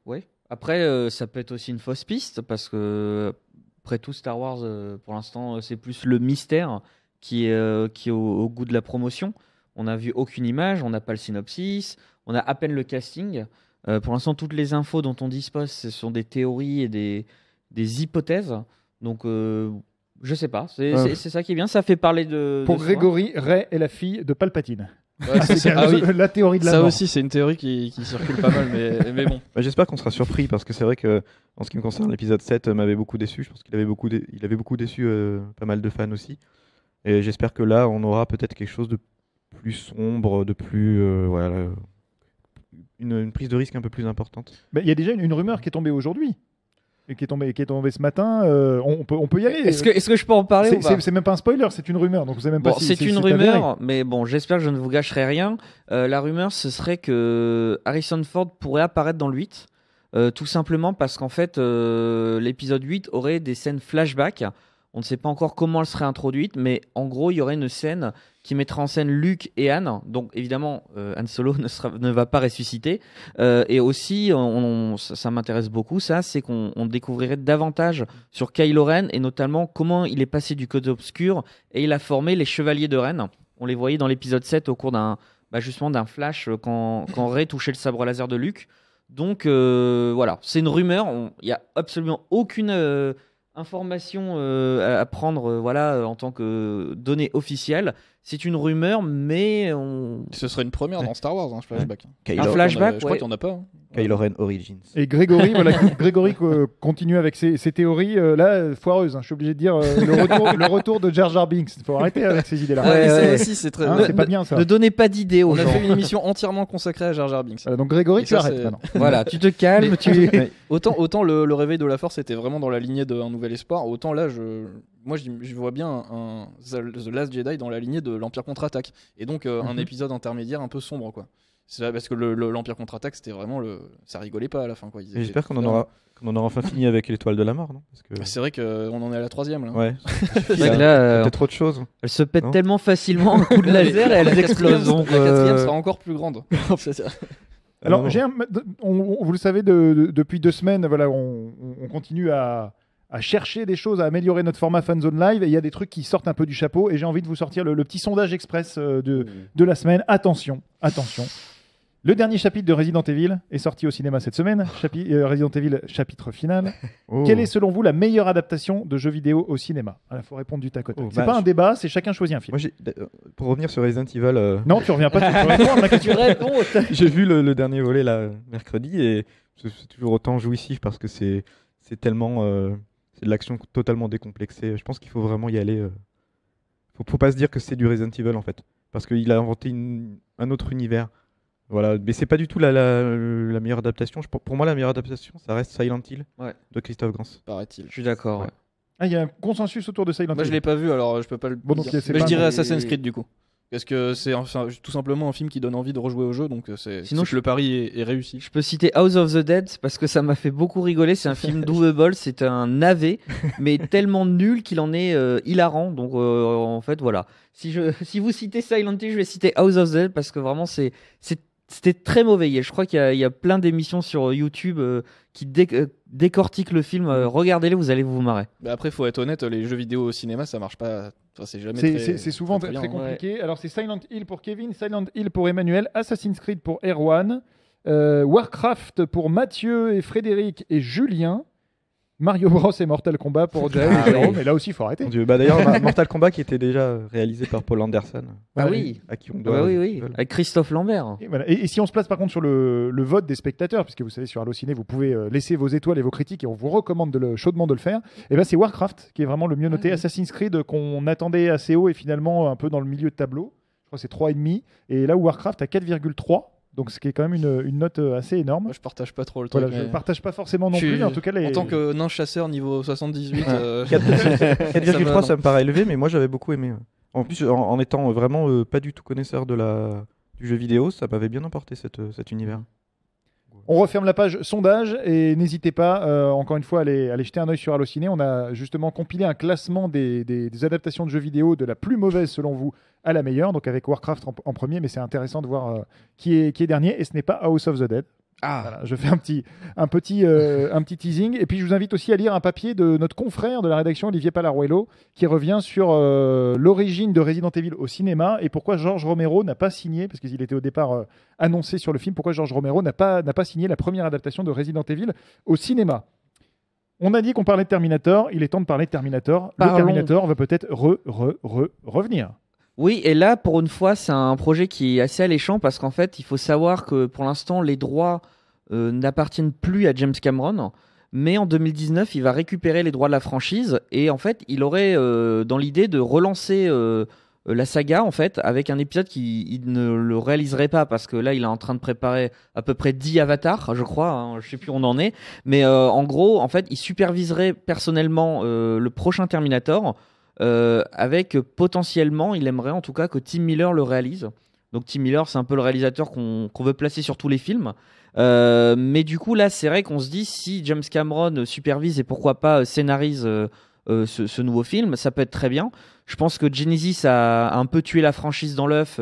Après, ça peut être aussi une fausse piste parce que, après tout, Star Wars, pour l'instant, c'est plus le mystère qui est au goût de la promotion. On n'a vu aucune image, on n'a pas le synopsis, on a à peine le casting. Pour l'instant, toutes les infos dont on dispose, ce sont des théories et des hypothèses. Donc, je sais pas. C'est ça qui est bien. Ça fait parler de. Pour de soi. Grégory, Rey est la fille de Palpatine. Ouais, C'est oui. la théorie de la Ça mort. aussi, c'est une théorie qui circule pas mal, mais bon. Bah, j'espère qu'on sera surpris parce que c'est vrai que en ce qui me concerne, l'épisode 7 m'avait beaucoup déçu. Je pense qu'il avait il avait beaucoup déçu pas mal de fans aussi. Et j'espère que là, on aura peut-être quelque chose de plus sombre, de plus une prise de risque un peu plus importante. Il y a déjà une rumeur qui est tombée aujourd'hui. Et qui est tombée ce matin. On peut y aller. Est-ce que je peux en parler ou pas C'est même pas un spoiler, c'est une rumeur. Donc vous savez même pas Bon, si c'est une avéré. rumeur, mais bon, j'espère que je ne vous gâcherai rien. La rumeur, ce serait que Harrison Ford pourrait apparaître dans le 8, tout simplement parce qu'en fait, l'épisode 8 aurait des scènes flashback. On ne sait pas encore comment elle serait introduite, mais en gros, il y aurait une scène qui mettra en scène Luke et Han. Donc évidemment, Han Solo ne va pas ressusciter. Et aussi, ça m'intéresse beaucoup, c'est qu'on découvrirait davantage sur Kylo Ren et notamment comment il est passé du côté obscur et il a formé les Chevaliers de Ren. On les voyait dans l'épisode 7 au cours justement d'un flash quand Rey touchait le sabre laser de Luke. Donc voilà, c'est une rumeur. Il n'y a absolument aucune information à prendre en tant que donnée officielle. C'est une rumeur, mais Ce serait une première dans Star Wars, flashback. Un flashback, Je crois qu'il n'y en a pas. Hein. Kylo Ren Origins. Et Grégory, continue avec ses théories là foireuses. Je suis obligé de dire le retour de Jar Jar Binks. Il faut arrêter avec ces idées-là. Ça aussi, c'est très. C'est pas bien ça. Ne donnez pas d'idées aux On a gens. fait une émission entièrement consacrée à Jar Jar Binks. Donc Grégory, Et tu ça, arrêtes c'est- maintenant. Voilà, tu te calmes. Autant le réveil de la Force était vraiment dans la lignée d'un Nouvel Espoir, autant là, je vois bien The Last Jedi dans la lignée de l'Empire contre-attaque. Et donc un épisode intermédiaire un peu sombre, quoi. C'est là parce que l'Empire contre-attaque, c'était vraiment ça rigolait pas à la fin, quoi. Et j'espère qu'on en aura enfin fini avec l'étoile de la mort, non? Parce que... C'est vrai qu'on en est à la 3e là. Ouais. C'est Il vrai y a que là, peut-être autre chose. elles se pètent Non. tellement facilement un coup de laser et elles explosent. Donc, La 4e sera encore plus grande. Alors, Non, non. vous le savez, depuis 2 semaines, voilà, on continue à chercher des choses, à améliorer notre format Fanzone Live. Et il y a des trucs qui sortent un peu du chapeau. Et j'ai envie de vous sortir le petit sondage express de la semaine. Attention. Le dernier chapitre de Resident Evil est sorti au cinéma cette semaine. Resident Evil, chapitre final. Oh. Quelle est selon vous la meilleure adaptation de jeu vidéo au cinéma? Il faut répondre du tac au tac. Oh, C'est pas un débat, c'est chacun choisit un film. Moi, pour revenir sur Resident Evil, Non, tu reviens pas. Tu réponds à ma question. tu réponds. j'ai vu le dernier volet là, mercredi et c'est toujours autant jouissif parce que c'est tellement. C'est de l'action totalement décomplexée. Je pense qu'il faut vraiment y aller. Faut pas se dire que c'est du Resident Evil en fait. Parce qu'il a inventé un autre univers. Voilà, mais c'est pas du tout la meilleure adaptation. Pour moi, la meilleure adaptation, ça reste Silent Hill de Christophe Gans. Paraît-il. Je suis d'accord. Ouais. Ah, il y a un consensus autour de Silent Moi, je Hill. l'ai pas vu, alors je peux pas le Bon, donc, dire. c'est Mais pas je dirais un- Assassin's Creed du coup. Parce que c'est tout simplement un film qui donne envie de rejouer au jeu, donc Sinon, le pari est réussi. Je peux citer House of the Dead parce que ça m'a fait beaucoup rigoler. C'est un film doable, c'est un navet, mais tellement nul qu'il en est hilarant. Donc en fait, voilà. Si vous citez Silent Hill, je vais citer House of the Dead parce que vraiment c'était très mauvais. Et je crois qu'il y a plein d'émissions sur YouTube qui décortiquent le film. Regardez-les, vous allez vous marrer. Mais après, faut être honnête, les jeux vidéo au cinéma, ça marche pas. Enfin, c'est jamais C'est souvent très, bien, hein. compliqué. Alors, c'est Silent Hill pour Kevin, Silent Hill pour Emmanuel, Assassin's Creed pour Erwan, Warcraft pour Mathieu et Frédéric et Julien, Mario Bros et Mortal Kombat pour Jaël et Jérôme. Et là aussi, il faut arrêter. Mon Dieu. Bah, d'ailleurs, Mortal Kombat qui était déjà réalisé par Paul Anderson. Ah oui. À qui on Ah doit. bah oui, avec Christophe Lambert. Et, voilà. Et si on se place par contre sur le vote des spectateurs, puisque vous savez sur Allociné vous pouvez laisser vos étoiles et vos critiques et on vous recommande chaudement de le faire, et ben c'est Warcraft qui est vraiment le mieux noté. Assassin's Creed qu'on attendait assez haut et finalement un peu dans le milieu de tableau. Je crois que c'est 3,5 et là où Warcraft à 4,3. Donc ce qui est quand même une note assez énorme. Moi, je partage pas trop le truc. Voilà, je ne partage pas forcément non Je plus, suis- mais en tout cas les... En tant que nain chasseur niveau 78, 4,3 ça non. me paraît élevé, mais moi j'avais beaucoup aimé. En plus, en étant vraiment pas du tout connaisseur du jeu vidéo, ça m'avait bien emporté cet univers. On referme la page sondage et n'hésitez pas, encore une fois, à aller jeter un œil sur Allociné. On a justement compilé un classement des adaptations de jeux vidéo de la plus mauvaise selon vous à la meilleure, donc avec Warcraft en premier, mais c'est intéressant de voir qui est dernier et ce n'est pas House of the Dead. Voilà, je fais un petit teasing et puis je vous invite aussi à lire un papier de notre confrère de la rédaction Olivier Palaruelo qui revient sur l'origine de Resident Evil au cinéma et pourquoi George Romero n'a pas signé, parce qu'il était au départ annoncé sur le film, pourquoi George Romero n'a pas signé la première adaptation de Resident Evil au cinéma. On a dit qu'on parlait de Terminator, il est temps de parler de Terminator. Parlons. Le Terminator va peut-être revenir. Oui, et là, pour une fois, c'est un projet qui est assez alléchant parce qu'en fait, il faut savoir que pour l'instant, les droits n'appartiennent plus à James Cameron. Mais en 2019, il va récupérer les droits de la franchise et en fait, il aurait dans l'idée de relancer la saga en fait avec un épisode il ne le réaliserait pas parce que là il est en train de préparer à peu près 10 avatars je crois, hein, je sais plus où on en est, mais en gros en fait il superviserait personnellement le prochain Terminator avec potentiellement il aimerait en tout cas que Tim Miller le réalise. Donc Tim Miller c'est un peu le réalisateur qu'on veut placer sur tous les films. Mais du coup là c'est vrai qu'on se dit si James Cameron supervise et pourquoi pas scénarise ce nouveau film, ça peut être très bien. Je pense que Genesis a un peu tué la franchise dans l'œuf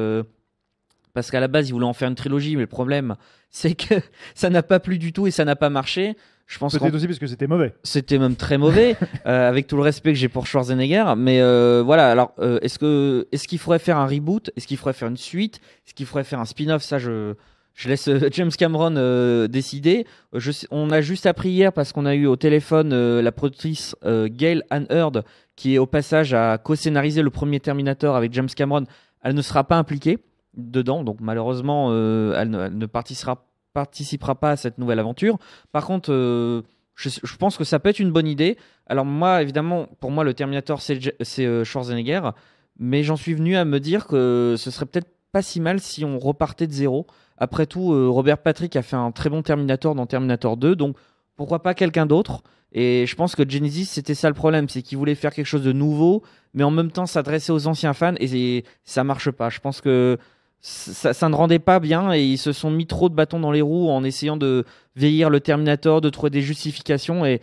parce qu'à la base ils voulaient en faire une trilogie, mais le problème c'est que ça n'a pas plu du tout et ça n'a pas marché. Je pense peut-être aussi parce que c'était mauvais. C'était même très mauvais, avec tout le respect que j'ai pour Schwarzenegger. Mais voilà, alors est-ce qu'il faudrait faire un reboot? Est-ce qu'il faudrait faire une suite? Est-ce qu'il faudrait faire un spin-off? Ça, je laisse James Cameron décider. On a juste appris hier, parce qu'on a eu au téléphone la productrice Gail Ann Hurd, qui est au passage à co-scénariser le premier Terminator avec James Cameron. Elle ne sera pas impliquée dedans, donc malheureusement, elle ne participera pas à cette nouvelle aventure. Par contre, je pense que ça peut être une bonne idée. Alors moi, évidemment, pour moi, le Terminator, c'est Schwarzenegger, mais j'en suis venu à me dire que ce serait peut-être pas si mal si on repartait de zéro. Après tout, Robert Patrick a fait un très bon Terminator dans Terminator 2, donc pourquoi pas quelqu'un d'autre? Et je pense que Genesis, c'était ça le problème, c'est qu'ils voulaient faire quelque chose de nouveau, mais en même temps s'adresser aux anciens fans, et ça marche pas. Je pense que ça ne rendait pas bien, et ils se sont mis trop de bâtons dans les roues en essayant de vieillir le Terminator, de trouver des justifications, et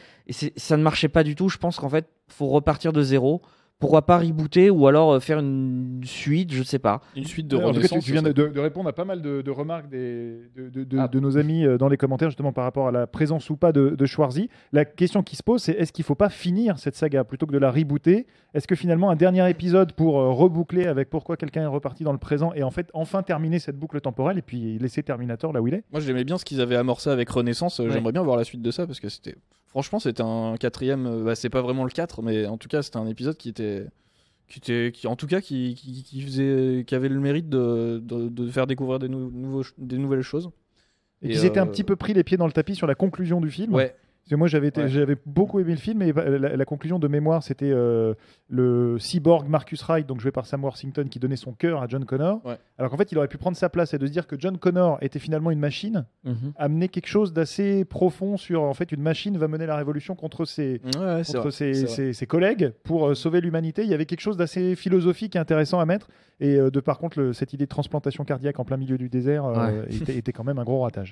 ça ne marchait pas du tout. Je pense qu'en fait, faut repartir de zéro. Pourquoi pas rebooter ou alors faire une suite, je sais pas. Une suite de En tout cas, Renaissance. tu viens de répondre à pas mal de remarques de nos amis dans les commentaires, justement par rapport à la présence ou pas de Schwarzy. La question qui se pose, c'est est-ce qu'il ne faut pas finir cette saga plutôt que de la rebooter? Est-ce que finalement un dernier épisode pour reboucler avec pourquoi quelqu'un est reparti dans le présent et en fait enfin terminer cette boucle temporelle et puis laisser Terminator là où il est? Moi, j'aimais bien ce qu'ils avaient amorcé avec Renaissance. Ouais. J'aimerais bien voir la suite de ça parce que franchement, c'était un quatrième. C'est pas vraiment le 4, mais en tout cas, c'était un épisode qui en tout cas, qui avait le mérite de faire découvrir des nouvelles choses. Et qu'ils étaient un petit peu pris les pieds dans le tapis sur la conclusion du film. Ouais. Parce que moi, j'avais beaucoup aimé le film, et la conclusion de mémoire, c'était le cyborg Marcus Wright, donc joué par Sam Worthington, qui donnait son cœur à John Connor. Ouais. Alors qu'en fait, il aurait pu prendre sa place et de se dire que John Connor était finalement une machine, amener quelque chose d'assez profond sur en fait une machine va mener la révolution contre ses collègues pour sauver l'humanité. Il y avait quelque chose d'assez philosophique et intéressant à mettre. Et par contre, cette idée de transplantation cardiaque en plein milieu du désert était quand même un gros ratage.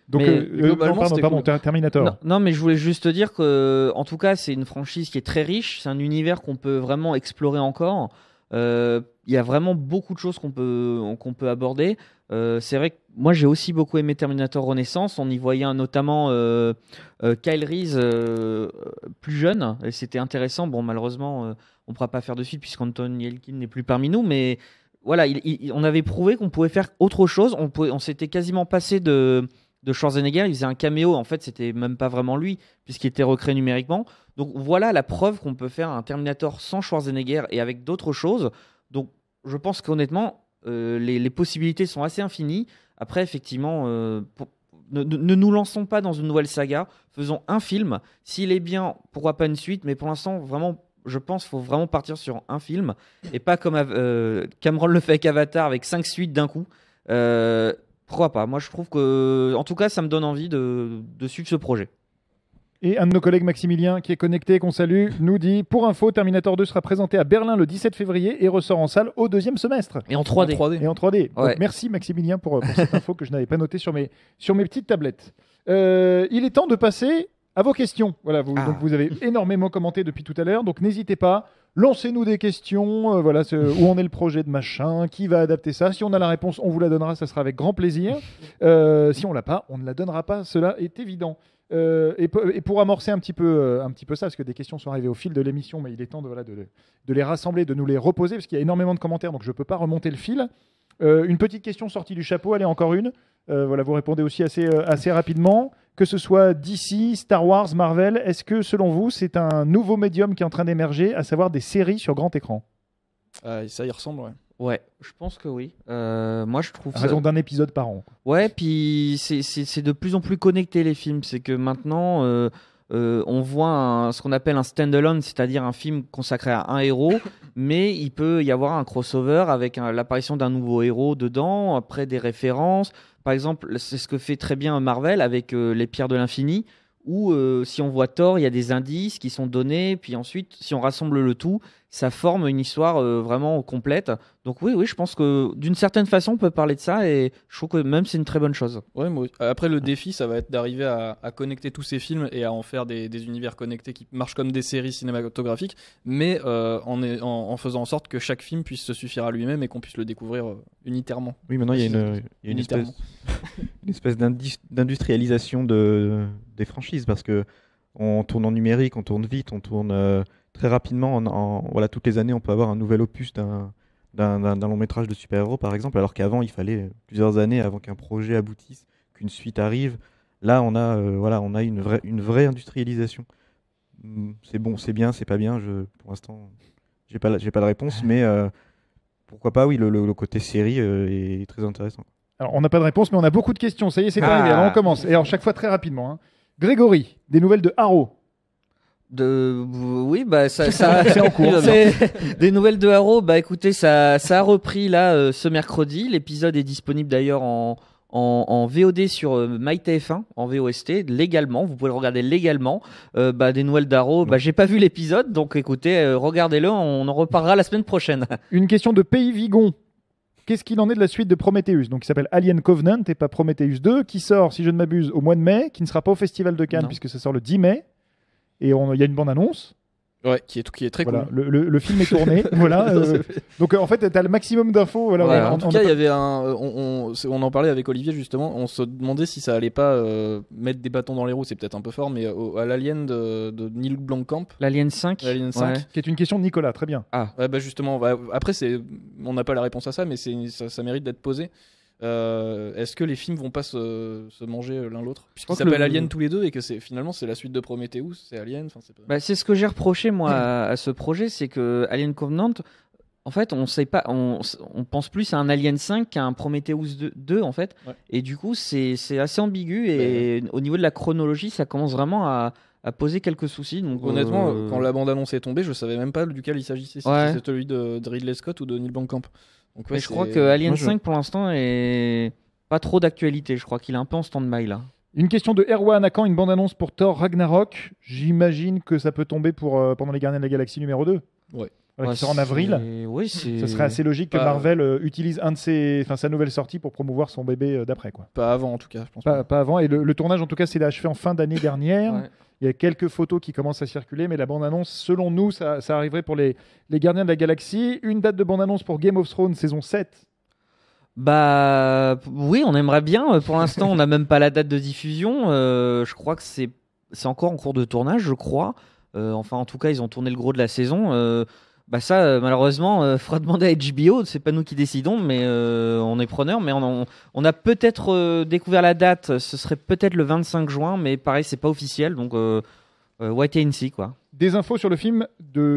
Donc, globalement, pardon, Terminator. Non, mais je voulais juste te dire que, en tout cas, c'est une franchise qui est très riche. C'est un univers qu'on peut vraiment explorer encore. Il y a vraiment beaucoup de choses qu'on peut aborder. C'est vrai que moi, j'ai aussi beaucoup aimé Terminator Renaissance. On y voyait notamment Kyle Reese plus jeune. Et c'était intéressant. Bon, malheureusement, on ne pourra pas faire de suite puisqu'Anton Yelkin n'est plus parmi nous. Mais voilà, on avait prouvé qu'on pouvait faire autre chose. On s'était quasiment passé de Schwarzenegger. Il faisait un caméo, en fait c'était même pas vraiment lui puisqu'il était recréé numériquement. Donc voilà la preuve qu'on peut faire un Terminator sans Schwarzenegger et avec d'autres choses. Donc je pense qu'honnêtement les possibilités sont assez infinies. Après effectivement ne nous lançons pas dans une nouvelle saga, faisons un film, s'il est bien pourquoi pas une suite, mais pour l'instant vraiment je pense qu'il faut vraiment partir sur un film et pas comme Cameron le fait avec Avatar avec 5 suites d'un coup. Pourquoi pas? Moi, je trouve que, en tout cas, ça me donne envie de suivre ce projet. Et un de nos collègues, Maximilien, qui est connecté, qu'on salue, nous dit: pour info, Terminator 2 sera présenté à Berlin le 17 février et ressort en salle au deuxième semestre. Et en 3D. Et en 3D. Ouais. Donc, merci Maximilien pour cette info que je n'avais pas notée sur mes petites tablettes. Il est temps de passer à vos questions. Voilà, donc vous avez énormément commenté depuis tout à l'heure, donc n'hésitez pas. Lancez-nous des questions, où en est le projet de machin, qui va adapter ça. Si on a la réponse, on vous la donnera, ça sera avec grand plaisir. Si on l'a pas, on ne la donnera pas, cela est évident. Et pour amorcer un petit peu ça, parce que des questions sont arrivées au fil de l'émission, mais il est temps de les rassembler, de nous les reposer, parce qu'il y a énormément de commentaires, donc je ne peux pas remonter le fil. Une petite question sortie du chapeau, allez, encore une. Vous répondez aussi assez rapidement. Que ce soit DC, Star Wars, Marvel, est-ce que selon vous, c'est un nouveau médium qui est en train d'émerger, à savoir des séries sur grand écran? Ça y ressemble, ouais. Ouais, je pense que oui. Moi, je trouve À raison d'un épisode par an. Ouais, puis c'est de plus en plus connecté les films. C'est que maintenant, on voit ce qu'on appelle un stand-alone, c'est-à-dire un film consacré à un héros, mais il peut y avoir un crossover avec l'apparition d'un nouveau héros dedans, après des références. Par exemple, c'est ce que fait très bien Marvel avec les Pierres de l'Infini, où si on voit Thor, il y a des indices qui sont donnés, puis ensuite, si on rassemble le tout, ça forme une histoire vraiment complète. Donc oui, je pense que d'une certaine façon, on peut parler de ça, et je trouve que même c'est une très bonne chose. Ouais, après, le défi, ça va être d'arriver à connecter tous ces films et à en faire des univers connectés qui marchent comme des séries cinématographiques, mais en faisant en sorte que chaque film puisse se suffire à lui-même et qu'on puisse le découvrir unitairement. Oui, maintenant il y a une espèce d'industrialisation des franchises, parce que on tourne en numérique, on tourne vite, on tourne très rapidement. Voilà, toutes les années, on peut avoir un nouvel opus d'un long métrage de super-héros, par exemple, alors qu'avant, il fallait plusieurs années avant qu'un projet aboutisse, qu'une suite arrive. Là, on a une vraie industrialisation. C'est bon, c'est bien, c'est pas bien. Pour l'instant, j'ai pas de réponse, mais pourquoi pas, oui, le côté série est très intéressant. Alors, on n'a pas de réponse, mais on a beaucoup de questions. Ça y est, c'est arrivé. Alors, on commence. Et alors, chaque fois très rapidement. Hein. Grégory, des nouvelles de Arrow. Oui, bah ça c'est en cours. Des nouvelles de Arrow. Bah écoutez, ça a repris là ce mercredi. L'épisode est disponible d'ailleurs en VOD sur MyTF1 en VOST légalement. Vous pouvez le regarder légalement. Des nouvelles d'Arrow. J'ai pas vu l'épisode, donc écoutez, regardez-le. On en reparlera la semaine prochaine. Une question de Pays Vigon. Qu'est-ce qu'il en est de la suite de Prometheus, donc qui s'appelle Alien Covenant et pas Prometheus 2, qui sort, si je ne m'abuse, au mois de mai, qui ne sera pas au Festival de Cannes puisque ça sort le 10 mai. Et il y a une bande-annonce. Ouais, qui est très voilà, cool. Le film est tourné. Voilà. Donc en fait, tu as le maximum d'infos. Voilà, ouais, en tout cas, il y avait on en parlait avec Olivier justement. On se demandait si ça allait pas mettre des bâtons dans les roues. C'est peut-être un peu fort, mais à l'Alien de Neil Blomkamp. L'Alien 5. L'Alien 5. Ouais. Qui est une question de Nicolas, très bien. Ah, ouais, justement. Après, on n'a pas la réponse à ça, mais ça mérite d'être posé. Est-ce que les films vont pas se manger l'un l'autre, puisqu'ils s'appellent Alien tous les deux et que finalement c'est la suite de Prometheus, c'est Alien, c'est ce que j'ai reproché moi à ce projet, c'est que Alien Covenant, en fait on sait pas, on pense plus à un Alien 5 qu'à un Prometheus 2 en fait, et du coup c'est assez ambigu, et au niveau de la chronologie ça commence vraiment à poser quelques soucis. Donc, honnêtement, quand la bande-annonce est tombée, je savais même pas duquel il s'agissait, si c'était celui de Ridley Scott ou de Neil Blomkamp. Donc, mais je crois que Alien 5 pour l'instant est pas trop d'actualité. Je crois qu'il est un peu en stand-by là. Une question de Erwan, à quand une bande-annonce pour Thor Ragnarok? J'imagine que ça peut tomber pendant les Gardiens de la Galaxie numéro 2. Ouais. Qui sort en avril. Oui, ça serait assez logique que Marvel utilise sa nouvelle sortie pour promouvoir son bébé d'après. Quoi. Pas avant en tout cas, je pense. Pas avant. Et le tournage en tout cas c'est achevé en fin d'année dernière. Ouais. Il y a quelques photos qui commencent à circuler, mais la bande-annonce, selon nous, ça arriverait pour les Gardiens de la Galaxie. Une date de bande-annonce pour Game of Thrones saison 7. Oui, on aimerait bien. Pour l'instant, on n'a même pas la date de diffusion. Je crois que c'est encore en cours de tournage, je crois. En tout cas, ils ont tourné le gros de la saison. Malheureusement, faudra demander à HBO. C'est pas nous qui décidons, mais on est preneurs. Mais on a peut-être découvert la date. Ce serait peut-être le 25 juin, mais pareil, c'est pas officiel. Donc, wait and see, quoi. Des infos sur le film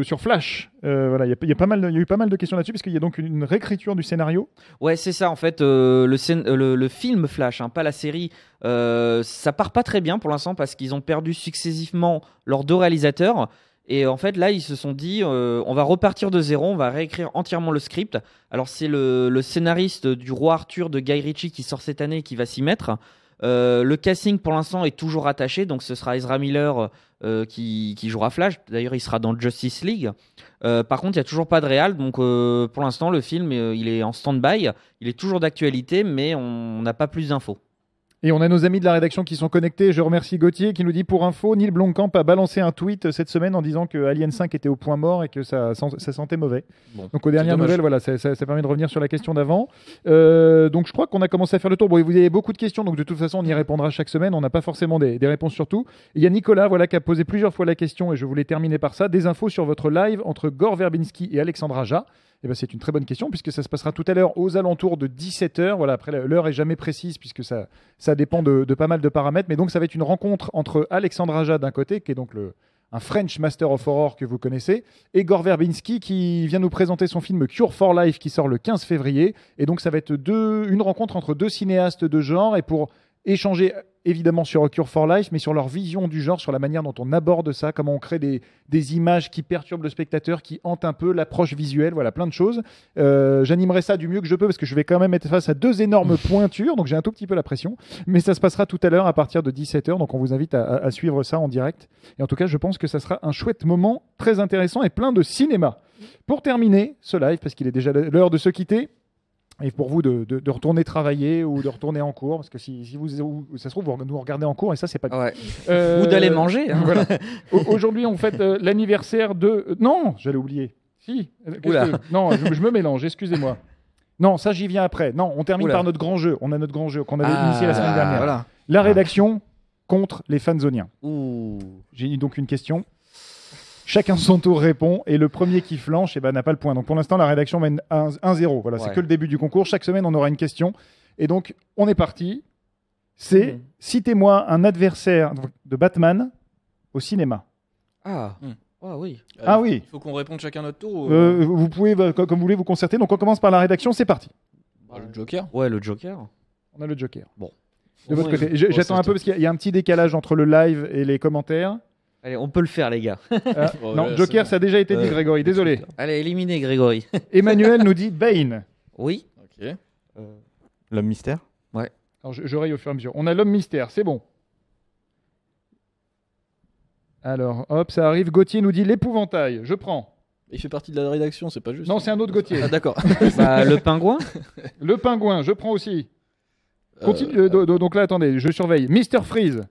sur Flash. Il y a eu pas mal de questions là-dessus, parce qu'il y a donc une réécriture du scénario. Ouais, c'est ça. En fait, le film Flash, pas la série, ça part pas très bien pour l'instant parce qu'ils ont perdu successivement leurs 2 réalisateurs. Et en fait, là, ils se sont dit, on va repartir de zéro, on va réécrire entièrement le script. Alors, c'est le scénariste du Roi Arthur de Guy Ritchie qui sort cette année qui va s'y mettre. Le casting, pour l'instant, est toujours attaché. Donc, ce sera Ezra Miller qui jouera Flash. D'ailleurs, il sera dans Justice League. Par contre, il n'y a toujours pas de réal. Donc, pour l'instant, le film, il est en stand-by. Il est toujours d'actualité, mais on n'a pas plus d'infos. Et on a nos amis de la rédaction qui sont connectés. Je remercie Gauthier qui nous dit, pour info, Neil Blomkamp a balancé un tweet cette semaine en disant que Alien 5 était au point mort et que ça sentait mauvais. Bon, donc aux dernières nouvelles, voilà, ça permet de revenir sur la question d'avant. Donc je crois qu'on a commencé à faire le tour. Bon, vous avez beaucoup de questions, donc de toute façon on y répondra chaque semaine. On n'a pas forcément des réponses sur tout. Il y a Nicolas qui a posé plusieurs fois la question et je voulais terminer par ça. Des infos sur votre live entre Gore Verbinski et Alexandre Aja. C'est une très bonne question puisque ça se passera tout à l'heure aux alentours de 17h. Voilà, après l'heure est jamais précise puisque ça dépend de pas mal de paramètres. Mais donc ça va être une rencontre entre Alexandre Aja d'un côté, qui est donc un French Master of Horror que vous connaissez, et Gore Verbinski qui vient nous présenter son film Cure for Life qui sort le 15 février. Et donc ça va être une rencontre entre 2 cinéastes de genre, et pour échanger évidemment sur Cure for Life, mais sur leur vision du genre, sur la manière dont on aborde ça, comment on crée des images qui perturbent le spectateur, qui hantent un peu l'approche visuelle, voilà, plein de choses. J'animerai ça du mieux que je peux parce que je vais quand même être face à 2 énormes pointures, donc j'ai un tout petit peu la pression, mais ça se passera tout à l'heure à partir de 17h, donc on vous invite à suivre ça en direct. Et en tout cas, je pense que ça sera un chouette moment, très intéressant et plein de cinéma. Pour terminer ce live, parce qu'il est déjà l'heure de se quitter, et pour vous de retourner travailler ou de retourner en cours, parce que si vous, ça se trouve, vous nous regardez en cours et ça, c'est pas bien. Ouais. Ou d'aller manger. Hein. Voilà. Aujourd'hui, on fête l'anniversaire de... Non, j'allais oublier. Si. Non, je me mélange, excusez-moi. Non, ça, j'y viens après. Non, on termine par notre grand jeu. On a notre grand jeu qu'on avait initié la semaine dernière. Voilà. La rédaction contre les fanzoniens. Ouh. J'ai donc une question. Chacun son tour répond et le premier qui flanche n'a pas le point. Donc pour l'instant, la rédaction mène 1-0. Voilà, c'est que le début du concours. Chaque semaine, on aura une question. Et donc, on est parti. C'est citez-moi un adversaire de Batman au cinéma. Ah. Ah oui. Oui. Il faut qu'on réponde chacun notre tour. Vous pouvez, comme vous voulez, vous concerter. Donc on commence par la rédaction. C'est parti. Le Joker. Ouais, le Joker. On a le Joker. Bon. De votre côté. J'attends un peu parce qu'il y a un petit décalage entre le live et les commentaires. Allez, on peut le faire, les gars. Non, Joker, ça a déjà été dit, Grégory. Désolé. Allez, éliminez Grégory. Emmanuel nous dit Bane. Oui. Ok. L'homme mystère. Alors, je raye au fur et à mesure. On a l'homme mystère, c'est bon. Alors, hop, ça arrive. Gauthier nous dit l'épouvantail. Je prends. Il fait partie de la rédaction, c'est pas juste. Non, c'est un autre Gauthier. Ah, d'accord. Le pingouin. Le pingouin, je prends aussi. Continue, donc là, attendez, je surveille. Mr. Freeze.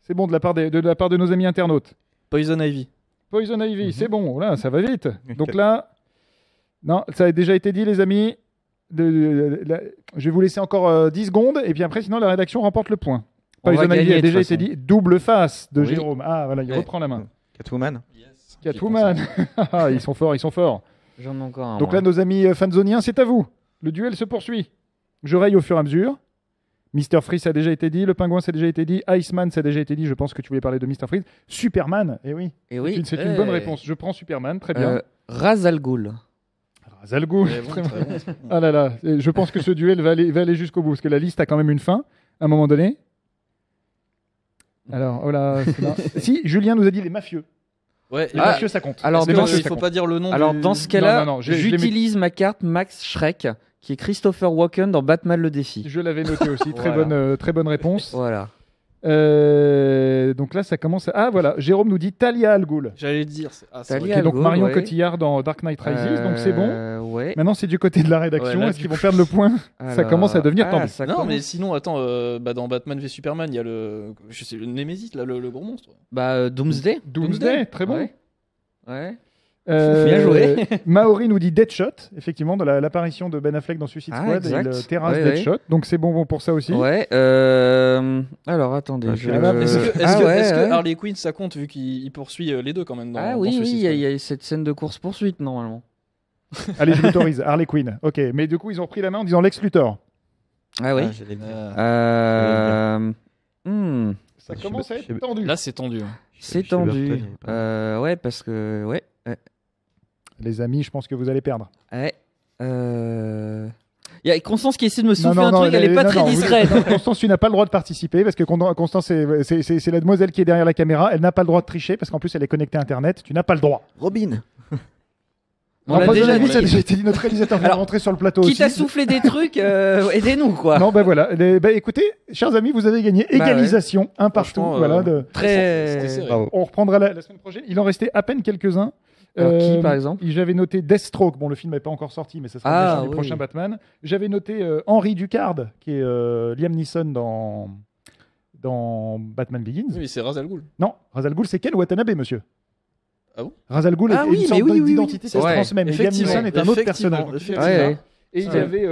C'est bon de la part de nos amis internautes. Poison Ivy. Poison Ivy, c'est bon. Là, ça va vite. Donc là, non, ça a déjà été dit, les amis. Je vais vous laisser encore 10 secondes et puis après, sinon, la rédaction remporte le point. Poison Ivy a déjà été dit. Double face de Jérôme. Ah, voilà, il reprend la main. Catwoman. Yes. Catwoman. Ils sont forts, ils sont forts. J'en ai encore un. Donc là, nos amis fanzoniens, c'est à vous. Le duel se poursuit. Je raye au fur et à mesure. Mr. Freeze, ça a déjà été dit. Le pingouin, ça a déjà été dit. Iceman, ça a déjà été dit. Je pense que tu voulais parler de Mr. Freeze. Superman, oui. Et oui. C'est une bonne réponse. Je prends Superman, très bien. Ra's al Ghul. Ra's al Ghul. Très bon. Ah là là, je pense que ce duel va aller jusqu'au bout, parce que la liste a quand même une fin, à un moment donné. Alors, oh là, si, Julien nous a dit les mafieux. Ouais. Les mafieux, ça compte. Alors, Les mafieux, il ça faut compte. pas dire le nom. Alors, dans ce cas-là, Non, je l'ai j'utilise ma carte Max Shrek, qui est Christopher Walken dans Batman le défi. Je l'avais noté aussi. Voilà. Très bonne réponse. Voilà. Donc là, ça commence. Ah voilà, Jérôme nous dit Talia al Ghul. J'allais le dire. Talia Qui est donc al Ghul, Marion ouais. Cotillard dans Dark Knight Rises, donc c'est bon. Ouais. Maintenant, c'est du côté de la rédaction. Ouais, là, Est-ce qu'ils vont perdre le point? Ça commence à devenir tendu. Non, mais sinon, attends, dans Batman v Superman, il y a le Nemesis, là, le gros monstre. Doomsday. Doomsday, très bon. Ouais. Bien joué. Maori nous dit Deadshot, effectivement, dans l'apparition de Ben Affleck dans Suicide Squad, exact. il terrasse Ouais, Deadshot, donc c'est bon pour ça aussi. Ouais. Alors attendez. Ah, Est-ce que Harley Quinn ça compte vu qu'il poursuit les deux quand même dans oui, Suicide il Squad. y a cette scène de course poursuite normalement. Allez, je m'autorise, Harley Quinn. Ok, mais du coup, ils ont repris la main en disant Lex Luthor. Ah oui. j'allais le dire. Ça commence à être tendu. Là, c'est tendu. C'est Chez tendu. Burton, il y avait pas- Ouais, parce que Les amis, je pense que vous allez perdre. ouais. Il y a Constance qui essaie de me souffler un truc, elle est pas très vous- discrète. non, Constance, tu n'as pas le droit de participer parce que Constance, c'est la demoiselle qui est derrière la caméra. Elle n'a pas le droit de tricher parce qu'en plus, elle est connectée à Internet. Tu n'as pas le droit. Robin. On l'a Poison déjà Ivy, dit. ça a déjà été dit. Notre réalisateur vient de rentrer sur le plateau Qui aussi. t'a soufflé des trucs, aidez-nous quoi. Non, ben voilà. Écoutez, chers amis, vous avez gagné égalisation, un partout. Franchement, Voilà, C'était Très. serré. Bravo. On reprendra la semaine prochaine. Il en restait à peine quelques-uns. Alors, qui, par exemple J'avais noté Deathstroke. Bon, le film n'est pas encore sorti, mais ça sera Ah, le oui. prochain Batman. J'avais noté Henry Ducard, qui est Liam Neeson dans Batman Begins. Oui, mais c'est Ra's al Ghul. Non, Ra's al Ghul, c'est Ken Watanabe, monsieur. Ah bon Ra's al Ghul Ah est oui, une mais sorte oui, oui, d'identité, oui. ça se Ouais, transmet. Mais Liam effectivement, Neeson est un autre effectivement, personnage. Donc, effectivement. Ouais, ouais. Et il y avait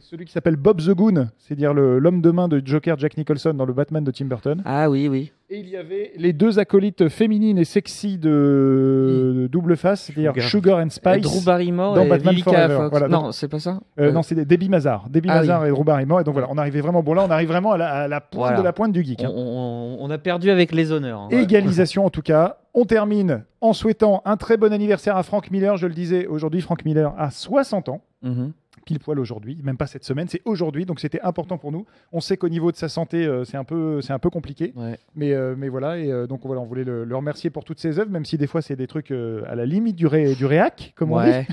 celui qui s'appelle Bob the Goon, c'est-à-dire l'homme de main de Joker Jack Nicholson dans le Batman de Tim Burton. Ah oui, oui. Et il y avait les deux acolytes féminines et sexy de double face, c'est-à-dire Sugar and Spice. Drew Barrymore dans et Batman Vivica Forever. Fox. Voilà, non, c'est pas ça. Non, c'est Debbie Mazar. Debbie Ah Mazar oui. et Drew Barrymore. Et donc voilà, on arrivait vraiment bon là, on arrive vraiment à la pointe Voilà. de la pointe du geek. hein. On a perdu avec les honneurs. hein. Égalisation en tout cas. On termine en souhaitant un très bon anniversaire à Frank Miller. Je le disais, aujourd'hui, Frank Miller a 60 ans. Mhm. pile poil aujourd'hui, même pas cette semaine, c'est aujourd'hui, donc c'était important pour nous. On sait qu'au niveau de sa santé, c'est un peu compliqué, Ouais. mais voilà, et donc voilà, on voulait le remercier pour toutes ses œuvres, même si des fois c'est des trucs à la limite du réac, comme on dit. Ouais.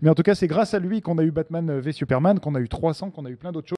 Mais en tout cas, c'est grâce à lui qu'on a eu Batman v Superman, qu'on a eu 300, qu'on a eu plein d'autres choses.